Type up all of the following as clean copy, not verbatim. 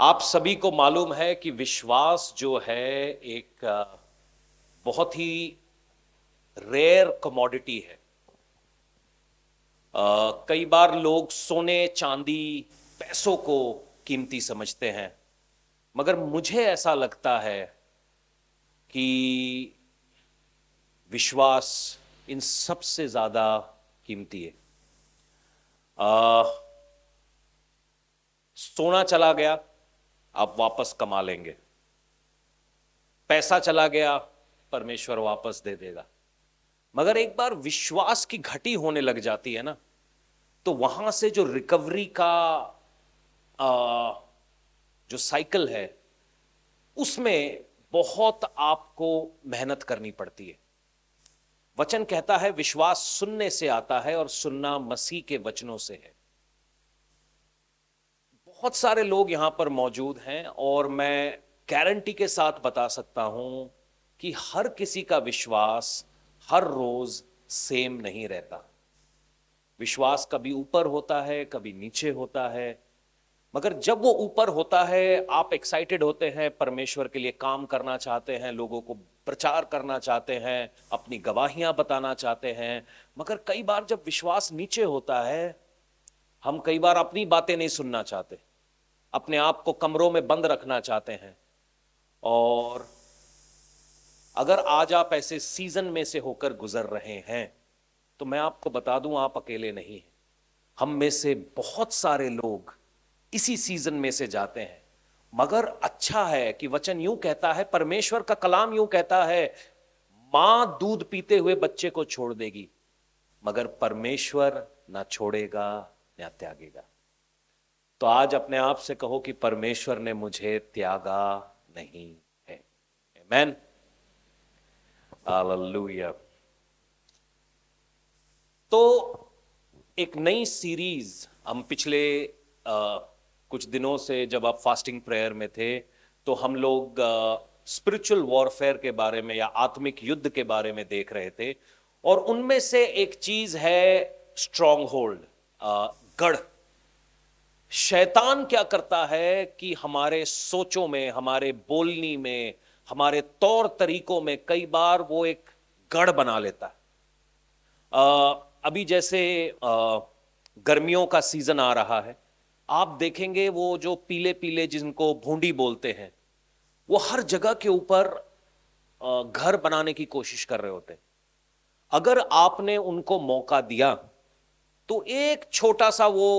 आप सभी को मालूम है कि विश्वास जो है एक बहुत ही रेयर कमोडिटी है। कई बार लोग सोने चांदी पैसों को कीमती समझते हैं, मगर मुझे ऐसा लगता है कि विश्वास इन सबसे ज्यादा कीमती है। अ, सोना चला गया, आप वापस कमा लेंगे। पैसा चला गया, परमेश्वर वापस दे देगा। मगर एक बार विश्वास की घटी होने लग जाती है ना, तो वहां से जो रिकवरी का आ, जो साइकिल है, उसमें बहुत आपको मेहनत करनी पड़ती है। वचन कहता है विश्वास सुनने से आता है और सुनना मसीह के वचनों से है। बहुत सारे लोग यहां पर मौजूद हैं और मैं गारंटी के साथ बता सकता हूं कि हर किसी का विश्वास हर रोज सेम नहीं रहता। विश्वास कभी ऊपर होता है, कभी नीचे होता है। मगर जब वो ऊपर होता है, आप एक्साइटेड होते हैं, परमेश्वर के लिए काम करना चाहते हैं, लोगों को प्रचार करना चाहते हैं, अपनी गवाहियां बताना चाहते हैं। मगर कई बार जब विश्वास नीचे होता है, हम कई बार अपनी बातें नहीं सुनना चाहते, अपने आप को कमरों में बंद रखना चाहते हैं। और अगर आज आप ऐसे सीजन में से होकर गुजर रहे हैं, तो मैं आपको बता दूं, आप अकेले नहीं हैं। हम में से बहुत सारे लोग इसी सीजन में से जाते हैं। मगर अच्छा है कि वचन यूं कहता है, परमेश्वर का कलाम यूं कहता है, मां दूध पीते हुए बच्चे को छोड़ देगी, मगर परमेश्वर ना छोड़ेगा ना त्यागेगा। तो आज अपने आप से कहो कि परमेश्वर ने मुझे त्यागा नहीं है। आमेन, हालेलुया। तो एक नई सीरीज हम पिछले कुछ दिनों से, जब आप फास्टिंग प्रेयर में थे, तो हम लोग स्पिरिचुअल वॉरफेयर के बारे में या आत्मिक युद्ध के बारे में देख रहे थे। और उनमें से एक चीज है स्ट्रॉन्ग होल्ड, गढ़। शैतान क्या करता है कि हमारे सोचों में, हमारे बोलनी में, हमारे तौर तरीकों में कई बार वो एक गढ़ बना लेता है। अभी जैसे गर्मियों का सीजन आ रहा है, आप देखेंगे वो जो पीले पीले जिनको भूंडी बोलते हैं, वो हर जगह के ऊपर घर बनाने की कोशिश कर रहे होते हैं। अगर आपने उनको मौका दिया तो एक छोटा सा वो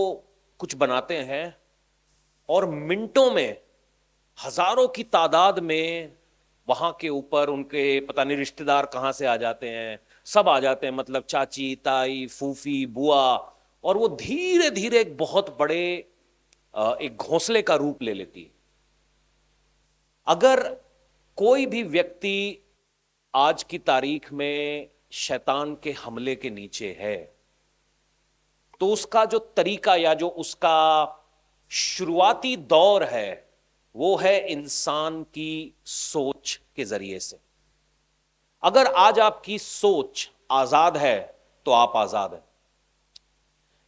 कुछ बनाते हैं और मिनटों में हजारों की तादाद में वहां के ऊपर उनके पता नहीं रिश्तेदार कहां से आ जाते हैं, सब आ जाते हैं, मतलब चाची ताई फूफी बुआ। और वो धीरे धीरे एक बहुत बड़े एक घोंसले का रूप ले लेती है। अगर कोई भी व्यक्ति आज की तारीख में शैतान के हमले के नीचे है, तो उसका जो तरीका या जो उसका शुरुआती दौर है, वो है इंसान की सोच के जरिए से। अगर आज आपकी सोच आजाद है, तो आप आजाद हैं।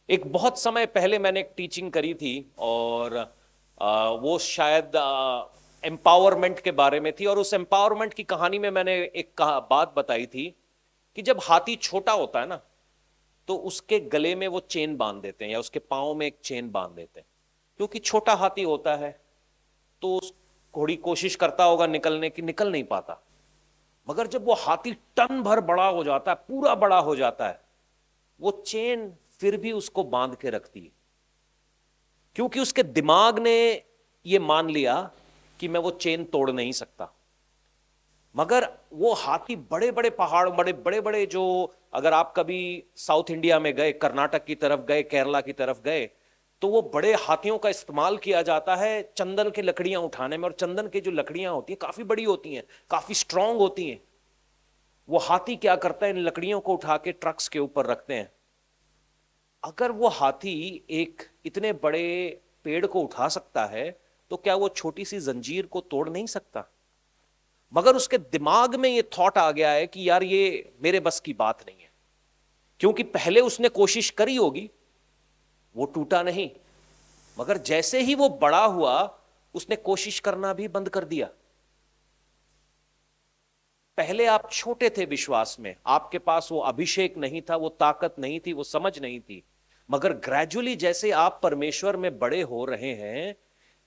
एक बहुत समय पहले मैंने एक टीचिंग करी थी, और वो शायद एम्पावरमेंट के बारे में थी। और उस एम्पावरमेंट की कहानी में मैंने एक बात बताई थी कि जब हाथी छोटा होता है ना, तो उसके गले में वो चेन बांध देते हैं या उसके पाँव में एक चेन बांध देते हैं, क्योंकि छोटा हाथी होता है। तो घोड़ी कोशिश करता होगा निकलने की, निकल नहीं पाता। मगर जब वो हाथी टन भर बड़ा हो जाता है, पूरा बड़ा हो जाता है, वो चेन फिर भी उसको बांध के रखती है, क्योंकि उसके दिमाग ने ये मान लिया कि मैं वो चेन तोड़ नहीं सकता। मगर वो हाथी बड़े बड़े पहाड़, बड़े बड़े बड़े जो, अगर आप कभी साउथ इंडिया में गए, कर्नाटक की तरफ गए, केरला की तरफ गए, तो वो बड़े हाथियों का इस्तेमाल किया जाता है चंदन की लकड़ियां उठाने में। और चंदन की जो लकड़ियां होती हैं काफी बड़ी होती हैं, काफी स्ट्रांग होती हैं। वो हाथी क्या करता है, इन लकड़ियों को उठा के ट्रक्स के ऊपर रखते हैं। अगर वो हाथी एक इतने बड़े पेड़ को उठा सकता है, तो क्या वो छोटी सी जंजीर को तोड़ नहीं सकता? मगर उसके दिमाग में ये थॉट आ गया है कि यार ये मेरे बस की बात नहीं है, क्योंकि पहले उसने कोशिश करी होगी, वो टूटा नहीं। मगर जैसे ही वो बड़ा हुआ, उसने कोशिश करना भी बंद कर दिया। पहले आप छोटे थे विश्वास में, आपके पास वो अभिषेक नहीं था, वो ताकत नहीं थी, वो समझ नहीं थी, मगर ग्रेजुअली जैसे आप परमेश्वर में बड़े हो रहे हैं,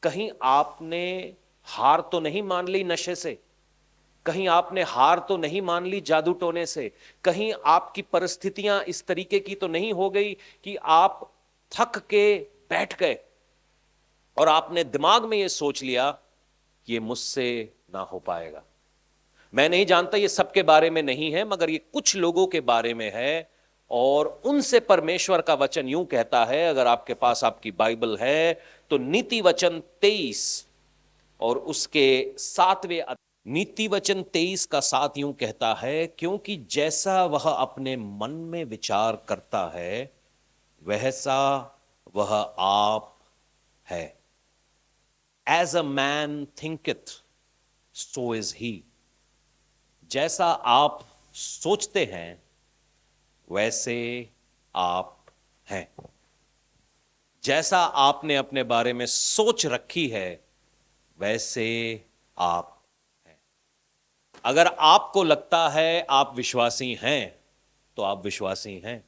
कहीं आपने हार तो नहीं मान ली नशे से, कहीं आपने हार तो नहीं मान ली जादू टोने से, कहीं आपकी परिस्थितियां इस तरीके की तो नहीं हो गई कि आप थक के बैठ गए और आपने दिमाग में यह सोच लिया कि ये मुझसे ना हो पाएगा। मैं नहीं जानता, ये सबके बारे में नहीं है, मगर ये कुछ लोगों के बारे में है। और उनसे परमेश्वर का वचन यूं कहता है, अगर आपके पास आपकी बाइबल है तो नीति वचन 23 और उसके 7वें, नीति वचन 23 का 7 यूं कहता है, क्योंकि जैसा वह अपने मन में विचार करता है वैसा वह आप है। As a man thinketh so is he. जैसा आप सोचते हैं वैसे आप हैं। जैसा आपने अपने बारे में सोच रखी है वैसे आप हैं। अगर आपको लगता है आप विश्वासी हैं तो आप विश्वासी हैं।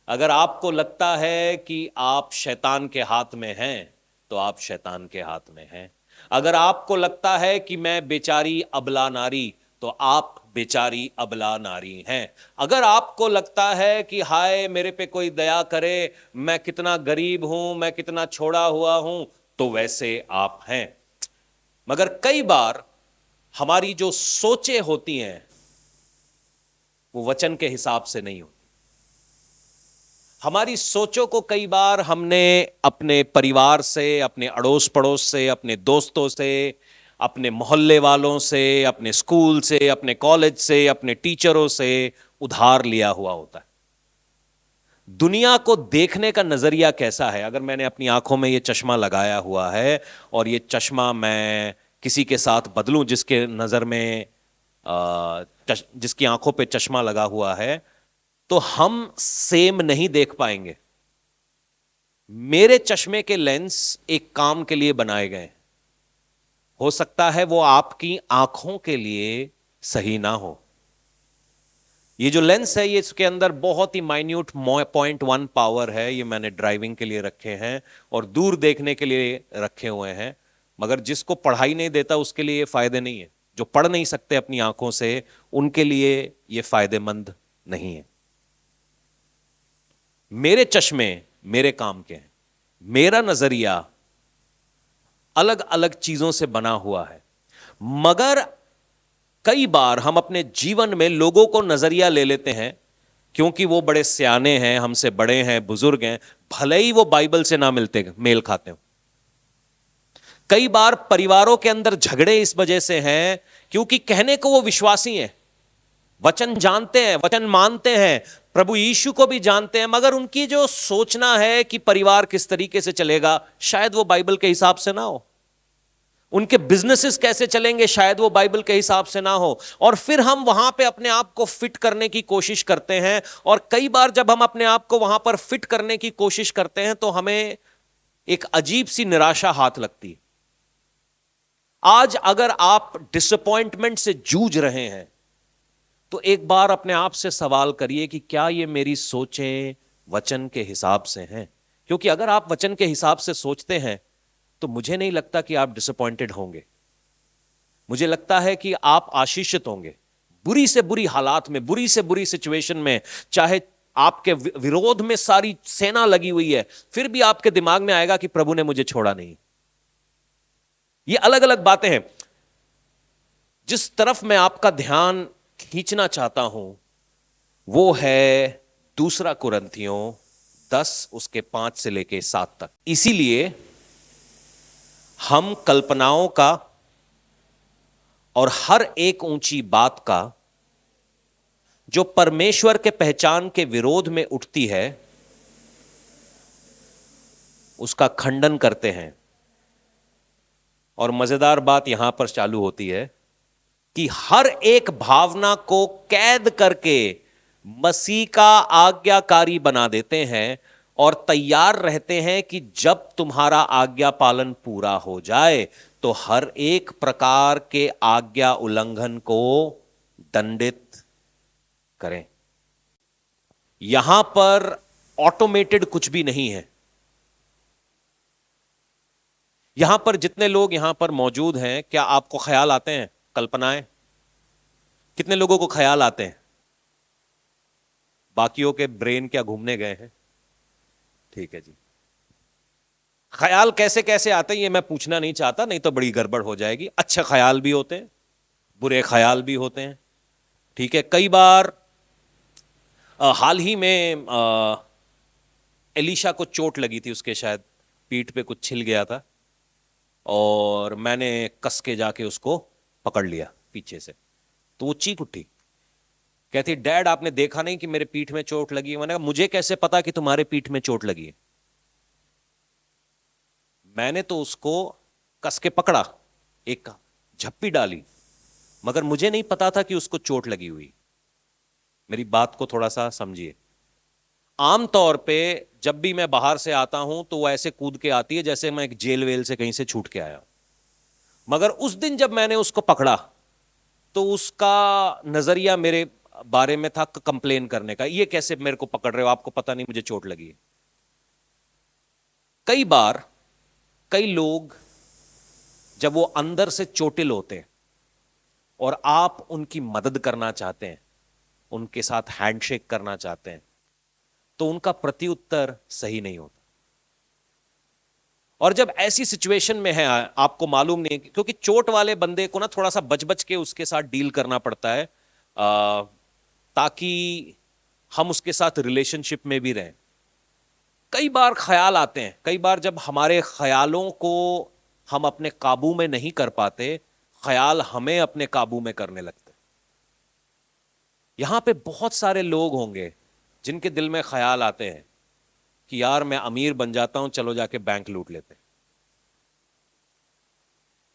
अगर आपको लगता है कि आप शैतान के हाथ में हैं तो आप शैतान के हाथ में हैं। अगर आपको लगता है कि मैं बेचारी अबला नारी तो आप बेचारी अबला नारी हैं। अगर आपको लगता है कि हाय मेरे पे कोई दया करे, मैं कितना गरीब हूं, मैं कितना छोड़ा हुआ हूं, तो वैसे आप हैं। मगर कई बार हमारी जो सोचें होती हैं वो वचन के हिसाब से नहीं होती। हमारी सोचों को कई बार हमने अपने परिवार से, अपने अड़ोस पड़ोस से, अपने दोस्तों से, अपने मोहल्ले वालों से, अपने स्कूल से, अपने कॉलेज से, अपने टीचरों से उधार लिया हुआ होता है। दुनिया को देखने का नजरिया कैसा है? अगर मैंने अपनी आंखों में ये चश्मा लगाया हुआ है और ये चश्मा मैं किसी के साथ बदलूं जिसके नजर में जिसकी आंखों पे चश्मा लगा हुआ है, तो हम सेम नहीं देख पाएंगे। मेरे चश्मे के लेंस एक काम के लिए बनाए गए, हो सकता है वो आपकी आंखों के लिए सही ना हो। ये जो लेंस है, ये इसके अंदर बहुत ही माइन्यूट 0.1 पावर है। ये मैंने ड्राइविंग के लिए रखे हैं और दूर देखने के लिए रखे हुए हैं, मगर जिसको पढ़ाई नहीं देता उसके लिए ये फायदे नहीं है। जो पढ़ नहीं सकते अपनी आंखों से, उनके लिए ये फायदेमंद नहीं है। मेरे चश्मे मेरे काम के हैं। मेरा नजरिया अलग अलग चीजों से बना हुआ है, मगर कई बार हम अपने जीवन में लोगों को नजरिया ले लेते हैं क्योंकि वो बड़े सियाने हैं, हमसे बड़े हैं, बुजुर्ग हैं, भले ही वो बाइबल से ना मेल खाते हो। कई बार परिवारों के अंदर झगड़े इस वजह से हैं क्योंकि कहने को वो विश्वासी हैं, वचन जानते हैं, वचन मानते हैं, प्रभु यीशु को भी जानते हैं, मगर उनकी जो सोचना है कि परिवार किस तरीके से चलेगा, शायद वो बाइबल के हिसाब से ना हो। उनके बिजनेसेस कैसे चलेंगे, शायद वो बाइबल के हिसाब से ना हो। और फिर हम वहां पे अपने आप को फिट करने की कोशिश करते हैं, और कई बार जब हम अपने आप को वहां पर फिट करने की कोशिश करते हैं तो हमें एक अजीब सी निराशा हाथ लगती है। आज अगर आप डिसअपॉइंटमेंट से जूझ रहे हैं तो एक बार अपने आप से सवाल करिए कि क्या ये मेरी सोचें वचन के हिसाब से हैं? क्योंकि अगर आप वचन के हिसाब से सोचते हैं तो मुझे नहीं लगता कि आप डिसअपॉइंटेड होंगे। मुझे लगता है कि आप आशीषित होंगे। बुरी से बुरी हालात में, बुरी से बुरी सिचुएशन में, चाहे आपके विरोध में सारी सेना लगी हुई है, फिर भी आपके दिमाग में आएगा कि प्रभु ने मुझे छोड़ा नहीं। ये अलग अलग बातें हैं। जिस तरफ मैं आपका ध्यान खींचना चाहता हूं वो है 2 कुरिन्थियों 10 उसके 5 से लेके 7 तक। इसीलिए हम कल्पनाओं का और हर एक ऊंची बात का जो परमेश्वर के पहचान के विरोध में उठती है उसका खंडन करते हैं। और मजेदार बात यहां पर चालू होती है कि हर एक भावना को कैद करके मसीह का आज्ञाकारी बना देते हैं और तैयार रहते हैं कि जब तुम्हारा आज्ञा पालन पूरा हो जाए तो हर एक प्रकार के आज्ञा उल्लंघन को दंडित करें। यहां पर ऑटोमेटेड कुछ भी नहीं है। यहां पर जितने लोग यहां पर मौजूद हैं, क्या आपको ख्याल आते हैं, कल्पनाएं? कितने लोगों को ख्याल आते हैं? बाकियों के ब्रेन क्या घूमने गए हैं? ठीक है जी। ख्याल कैसे कैसे आते हैं ये मैं पूछना नहीं चाहता, नहीं तो बड़ी गड़बड़ हो जाएगी। अच्छे ख्याल भी होते हैं, बुरे ख्याल भी होते हैं। ठीक है, कई बार हाल ही में एलिशा को चोट लगी थी, उसके शायद पीठ पे कुछ छिल गया था, और मैंने कस के जाके उसको पकड़ लिया पीछे से, तो वो चीख उठी, कहती डैड आपने देखा नहीं कि मेरे पीठ में चोट लगी है? मैंने कहा मुझे कैसे पता कि तुम्हारे पीठ में चोट लगी है? मैंने तो उसको कस के पकड़ा, एक झप्पी डाली, मगर मुझे नहीं पता था कि उसको चोट लगी हुई। मेरी बात को थोड़ा सा समझिए। आमतौर पे जब भी मैं बाहर से आता हूं तो वो ऐसे कूद के आती है जैसे मैं एक जेल वेल से कहीं से छूट के आया। मगर उस दिन जब मैंने उसको पकड़ा तो उसका नजरिया मेरे बारे में था कंप्लेन करने का, ये कैसे मेरे को पकड़ रहे हो, आपको पता नहीं मुझे चोट लगी है। कई बार कई लोग जब वो अंदर से चोटिल होते हैं और आप उनकी मदद करना चाहते हैं, उनके साथ हैंडशेक करना चाहते हैं, तो उनका प्रत्युत्तर सही नहीं होता। और जब ऐसी सिचुएशन में है, आपको मालूम नहीं, क्योंकि चोट वाले बंदे को ना थोड़ा सा बच बच के उसके साथ डील करना पड़ता है, ताकि हम उसके साथ रिलेशनशिप में भी रहें। कई बार ख्याल आते हैं, कई बार जब हमारे ख्यालों को हम अपने काबू में नहीं कर पाते, ख्याल हमें अपने काबू में करने लगते। यहां पे बहुत सारे लोग होंगे जिनके दिल में ख्याल आते हैं कि यार मैं अमीर बन जाता हूं, चलो जाके बैंक लूट लेते।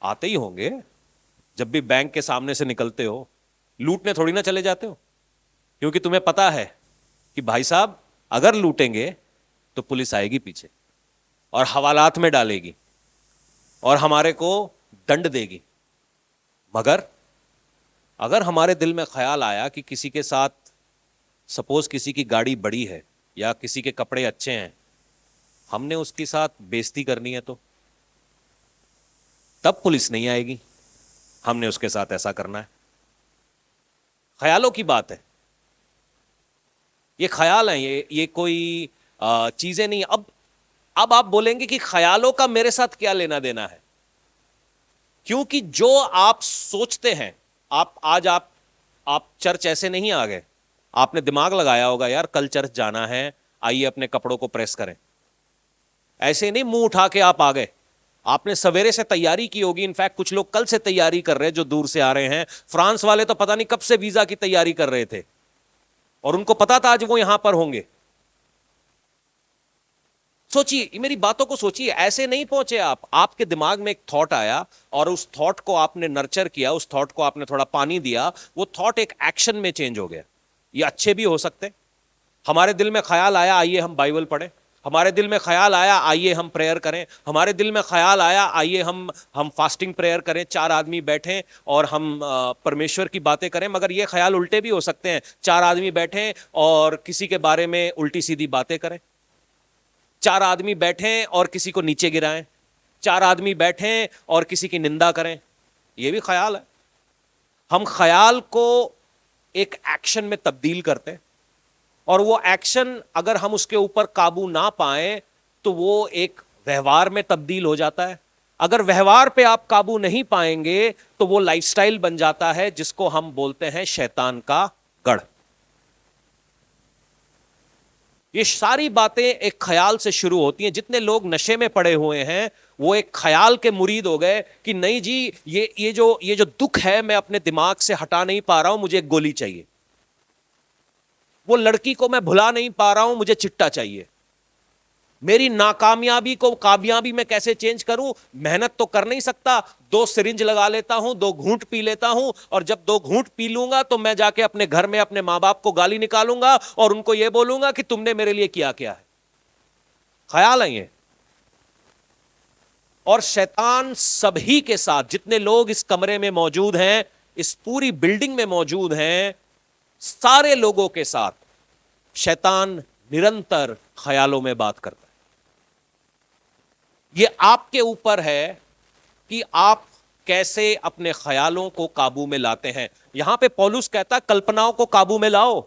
आते ही होंगे, जब भी बैंक के सामने से निकलते हो लूटने थोड़ी ना चले जाते हो, क्योंकि तुम्हें पता है कि भाई साहब अगर लूटेंगे तो पुलिस आएगी पीछे और हवालात में डालेगी और हमारे को दंड देगी। मगर अगर हमारे दिल में ख्याल आया कि किसी के साथ, सपोज किसी की गाड़ी बड़ी है या किसी के कपड़े अच्छे हैं, हमने उसके साथ बेइज्जती करनी है, तो तब पुलिस नहीं आएगी, हमने उसके साथ ऐसा करना है। ख्यालों की बात है, ये ख्याल है, ये कोई चीजें नहीं। अब आप बोलेंगे कि ख्यालों का मेरे साथ क्या लेना देना है, क्योंकि जो आप सोचते हैं, आप चर्च ऐसे नहीं आ गए, आपने दिमाग लगाया होगा यार कल चर्च जाना है, आइए अपने कपड़ों को प्रेस करें। ऐसे नहीं मुंह उठा के आप आ गए, आपने सवेरे से तैयारी की होगी। इनफैक्ट कुछ लोग कल से तैयारी कर रहे हैं जो दूर से आ रहे हैं। फ्रांस वाले तो पता नहीं कब से वीजा की तैयारी कर रहे थे और उनको पता था आज वो यहां पर होंगे। सोचिए, मेरी बातों को सोचिए, ऐसे नहीं पहुंचे आप। आपके दिमाग में एक थॉट आया और उस थॉट को आपने नर्चर किया, उस थॉट को आपने थोड़ा पानी दिया, वो थॉट एक एक्शन में चेंज हो गया। ये अच्छे भी हो सकते। हमारे दिल में ख्याल आया आइए हम बाइबल पढ़ें, हमारे दिल में ख्याल आया आइए हम प्रेयर करें, हमारे दिल में ख्याल आया आइए हम फास्टिंग प्रेयर करें, 4 आदमी बैठें और हम परमेश्वर की बातें करें। मगर ये ख्याल उल्टे भी हो सकते हैं, 4 आदमी बैठें और किसी के बारे में उल्टी सीधी बातें करें, 4 आदमी बैठें और किसी को नीचे गिराएं, 4 आदमी बैठें और किसी की निंदा करें। ये भी ख्याल है। हम ख्याल को एक एक्शन में तब्दील करते हैं और वो एक्शन अगर हम उसके ऊपर काबू ना पाए तो वो एक व्यवहार में तब्दील हो जाता है। अगर व्यवहार पे आप काबू नहीं पाएंगे तो वो लाइफस्टाइल बन जाता है जिसको हम बोलते हैं शैतान का गढ़। ये सारी बातें एक ख्याल से शुरू होती हैं। जितने लोग नशे में पड़े हुए हैं वो एक ख्याल के मुरीद हो गए कि नहीं जी, ये जो दुख है मैं अपने दिमाग से हटा नहीं पा रहा हूं, मुझे एक गोली चाहिए। वो लड़की को मैं भुला नहीं पा रहा हूं, मुझे चिट्टा चाहिए। मेरी नाकामयाबी को कामयाबी में कैसे चेंज करूं? मेहनत तो कर नहीं सकता, 2 सिरिंज लगा लेता हूं, 2 घूंट पी लेता हूं, और जब 2 घूंट पी लूंगा तो मैं जाके अपने घर में अपने मां बाप को गाली निकालूंगा और उनको यह बोलूंगा कि तुमने मेरे लिए किया क्या है। ख्याल है ये। और शैतान सभी के साथ, जितने लोग इस कमरे में मौजूद हैं, इस पूरी बिल्डिंग में मौजूद हैं, सारे लोगों के साथ शैतान निरंतर ख्यालों में बात करता है। यह आपके ऊपर है कि आप कैसे अपने ख्यालों को काबू में लाते हैं। यहां पे पौलुस कहता है कल्पनाओं को काबू में लाओ।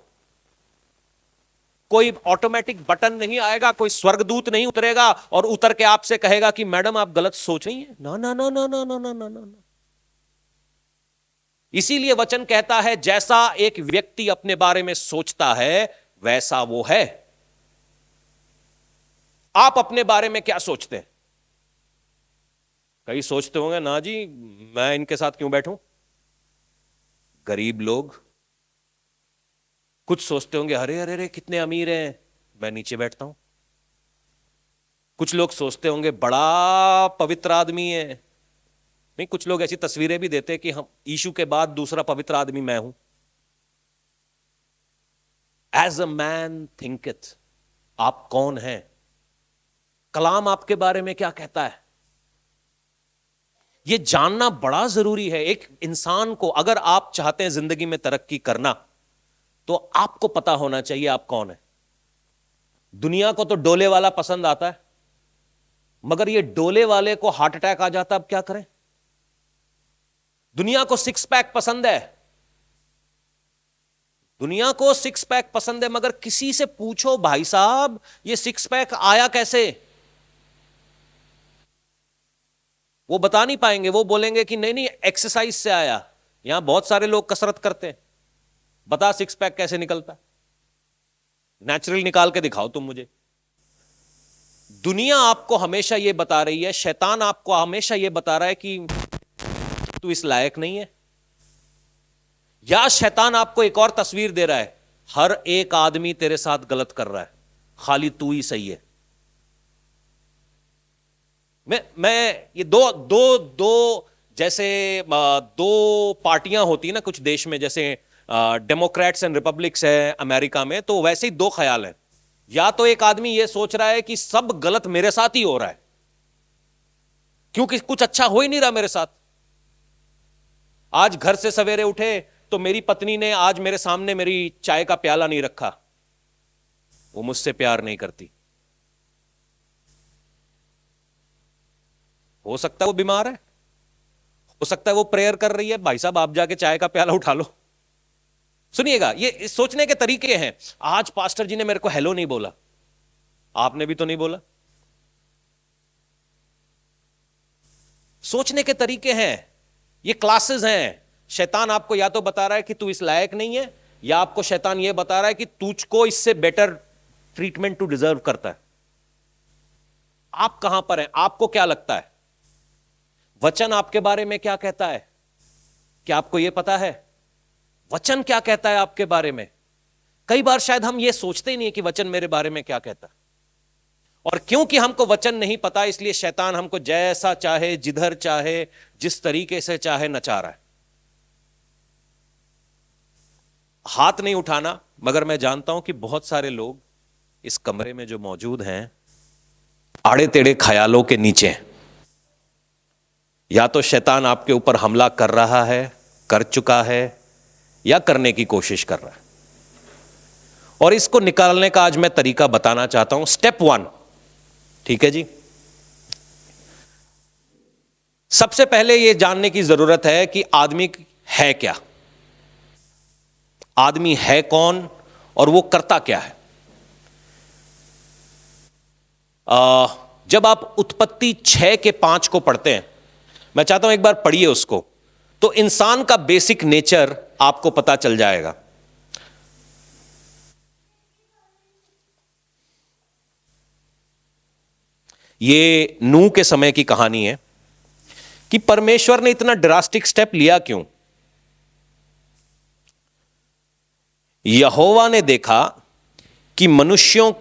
कोई ऑटोमेटिक बटन नहीं आएगा, कोई स्वर्गदूत नहीं उतरेगा और उतर के आपसे कहेगा कि मैडम आप गलत सोच रही हैं। ना ना ना ना ना ना ना ना ना। इसीलिए वचन कहता है जैसा एक व्यक्ति अपने बारे में सोचता है वैसा वो है। आप अपने बारे में क्या सोचते हैं? कई सोचते होंगे ना जी मैं इनके साथ क्यों बैठूं, गरीब लोग। कुछ सोचते होंगे अरे अरे अरे कितने अमीर हैं, मैं नीचे बैठता हूं। कुछ लोग सोचते होंगे बड़ा पवित्र आदमी है। नहीं, कुछ लोग ऐसी तस्वीरें भी देते हैं कि हम यीशु के बाद दूसरा पवित्र आदमी मैं हूं। एज अ मैन थिंकeth, आप कौन हैं? कलाम आपके बारे में क्या कहता है? यह जानना बड़ा जरूरी है। एक इंसान को, अगर आप चाहते हैं जिंदगी में तरक्की करना, तो आपको पता होना चाहिए आप कौन है। दुनिया को तो डोले वाला पसंद आता है, मगर ये डोले वाले को हार्ट अटैक आ जाता, अब क्या करें? दुनिया को सिक्स पैक पसंद है, दुनिया को सिक्स पैक पसंद है, मगर किसी से पूछो भाई साहब ये सिक्स पैक आया कैसे, वो बता नहीं पाएंगे। वो बोलेंगे कि नहीं नहीं एक्सरसाइज से आया। यहां बहुत सारे लोग कसरत करते हैं, बता सिक्स पैक कैसे निकलता? नेचुरल निकाल के दिखाओ तुम मुझे। दुनिया आपको हमेशा यह बता रही है, शैतान आपको हमेशा यह बता रहा है कि तू इस लायक नहीं है। या शैतान आपको एक और तस्वीर दे रहा है, हर एक आदमी तेरे साथ गलत कर रहा है, खाली तू ही सही है। मैं ये दो दो दो जैसे दो पार्टियां होती है ना कुछ देश में, जैसे डेमोक्रेट्स एंड रिपब्लिक्स है अमेरिका में, तो वैसे ही दो ख्याल हैं। या तो एक आदमी ये सोच रहा है कि सब गलत मेरे साथ ही हो रहा है, क्योंकि कुछ अच्छा हो ही नहीं रहा मेरे साथ। आज घर से सवेरे उठे तो मेरी पत्नी ने आज मेरे सामने मेरी चाय का प्याला नहीं रखा, वो मुझसे प्यार नहीं करती। हो सकता है वो बीमार है, हो सकता है वो प्रेयर कर रही है, भाई साहब आप जाके चाय का प्याला उठा लो। सुनिएगा, ये सोचने के तरीके हैं। आज पास्टर जी ने मेरे को हेलो नहीं बोला, आपने भी तो नहीं बोला। सोचने के तरीके हैं, ये क्लासेस हैं। शैतान आपको या तो बता रहा है कि तू इस लायक नहीं है, या आपको शैतान ये बता रहा है कि तुझको इससे बेटर ट्रीटमेंट तू डिजर्व करता है। आप कहां पर हैं? आपको क्या लगता है? वचन आपके बारे में क्या कहता है? क्या आपको यह पता है वचन क्या कहता है आपके बारे में? कई बार शायद हम ये सोचते ही नहीं कि वचन मेरे बारे में क्या कहता है। और क्योंकि हमको वचन नहीं पता, इसलिए शैतान हमको जैसा चाहे, जिधर चाहे, जिस तरीके से चाहे नचा रहा है। हाथ नहीं उठाना, मगर मैं जानता हूं कि बहुत सारे लोग इस कमरे में जो मौजूद हैं आड़े टेढ़े ख्यालों के नीचे हैं। या तो शैतान आपके ऊपर हमला कर रहा है, कर चुका है, या करने की कोशिश कर रहा है। और इसको निकालने का आज मैं तरीका बताना चाहता हूं। स्टेप 1, ठीक है जी। सबसे पहले यह जानने की जरूरत है कि आदमी है क्या, आदमी है कौन और वो करता क्या है। जब आप उत्पत्ति 6 के 5 को पढ़ते हैं, मैं चाहता हूं एक बार पढ़िए उसको, तो इंसान का बेसिक नेचर आपको पता चल जाएगा। ये नूह के समय की कहानी है कि परमेश्वर ने इतना ड्रास्टिक स्टेप लिया क्यों। यहोवा ने देखा कि मनुष्यों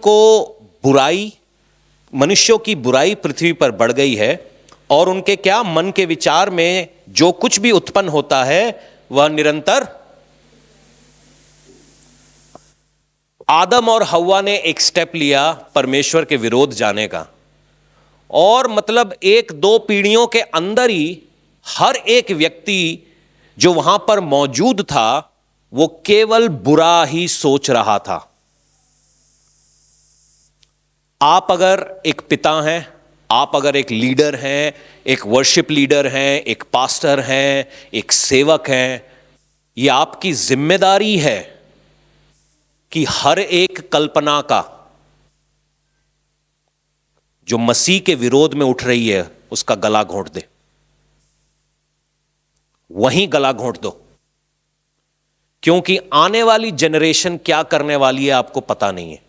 की बुराई पृथ्वी पर बढ़ गई है, और उनके क्या मन के विचार में जो कुछ भी उत्पन्न होता है वह निरंतर। आदम और हव्वा ने एक स्टेप लिया परमेश्वर के विरोध जाने का, और मतलब एक दो पीढ़ियों के अंदर ही हर एक व्यक्ति जो वहां पर मौजूद था वो केवल बुरा ही सोच रहा था। आप अगर एक पिता हैं, आप अगर एक लीडर हैं, एक वर्शिप लीडर हैं, एक पास्टर हैं, एक सेवक हैं, ये आपकी जिम्मेदारी है कि हर एक कल्पना का जो मसीह के विरोध में उठ रही है उसका गला घोंट दे, वहीं गला घोंट दो। क्योंकि आने वाली जनरेशन क्या करने वाली है आपको पता नहीं है,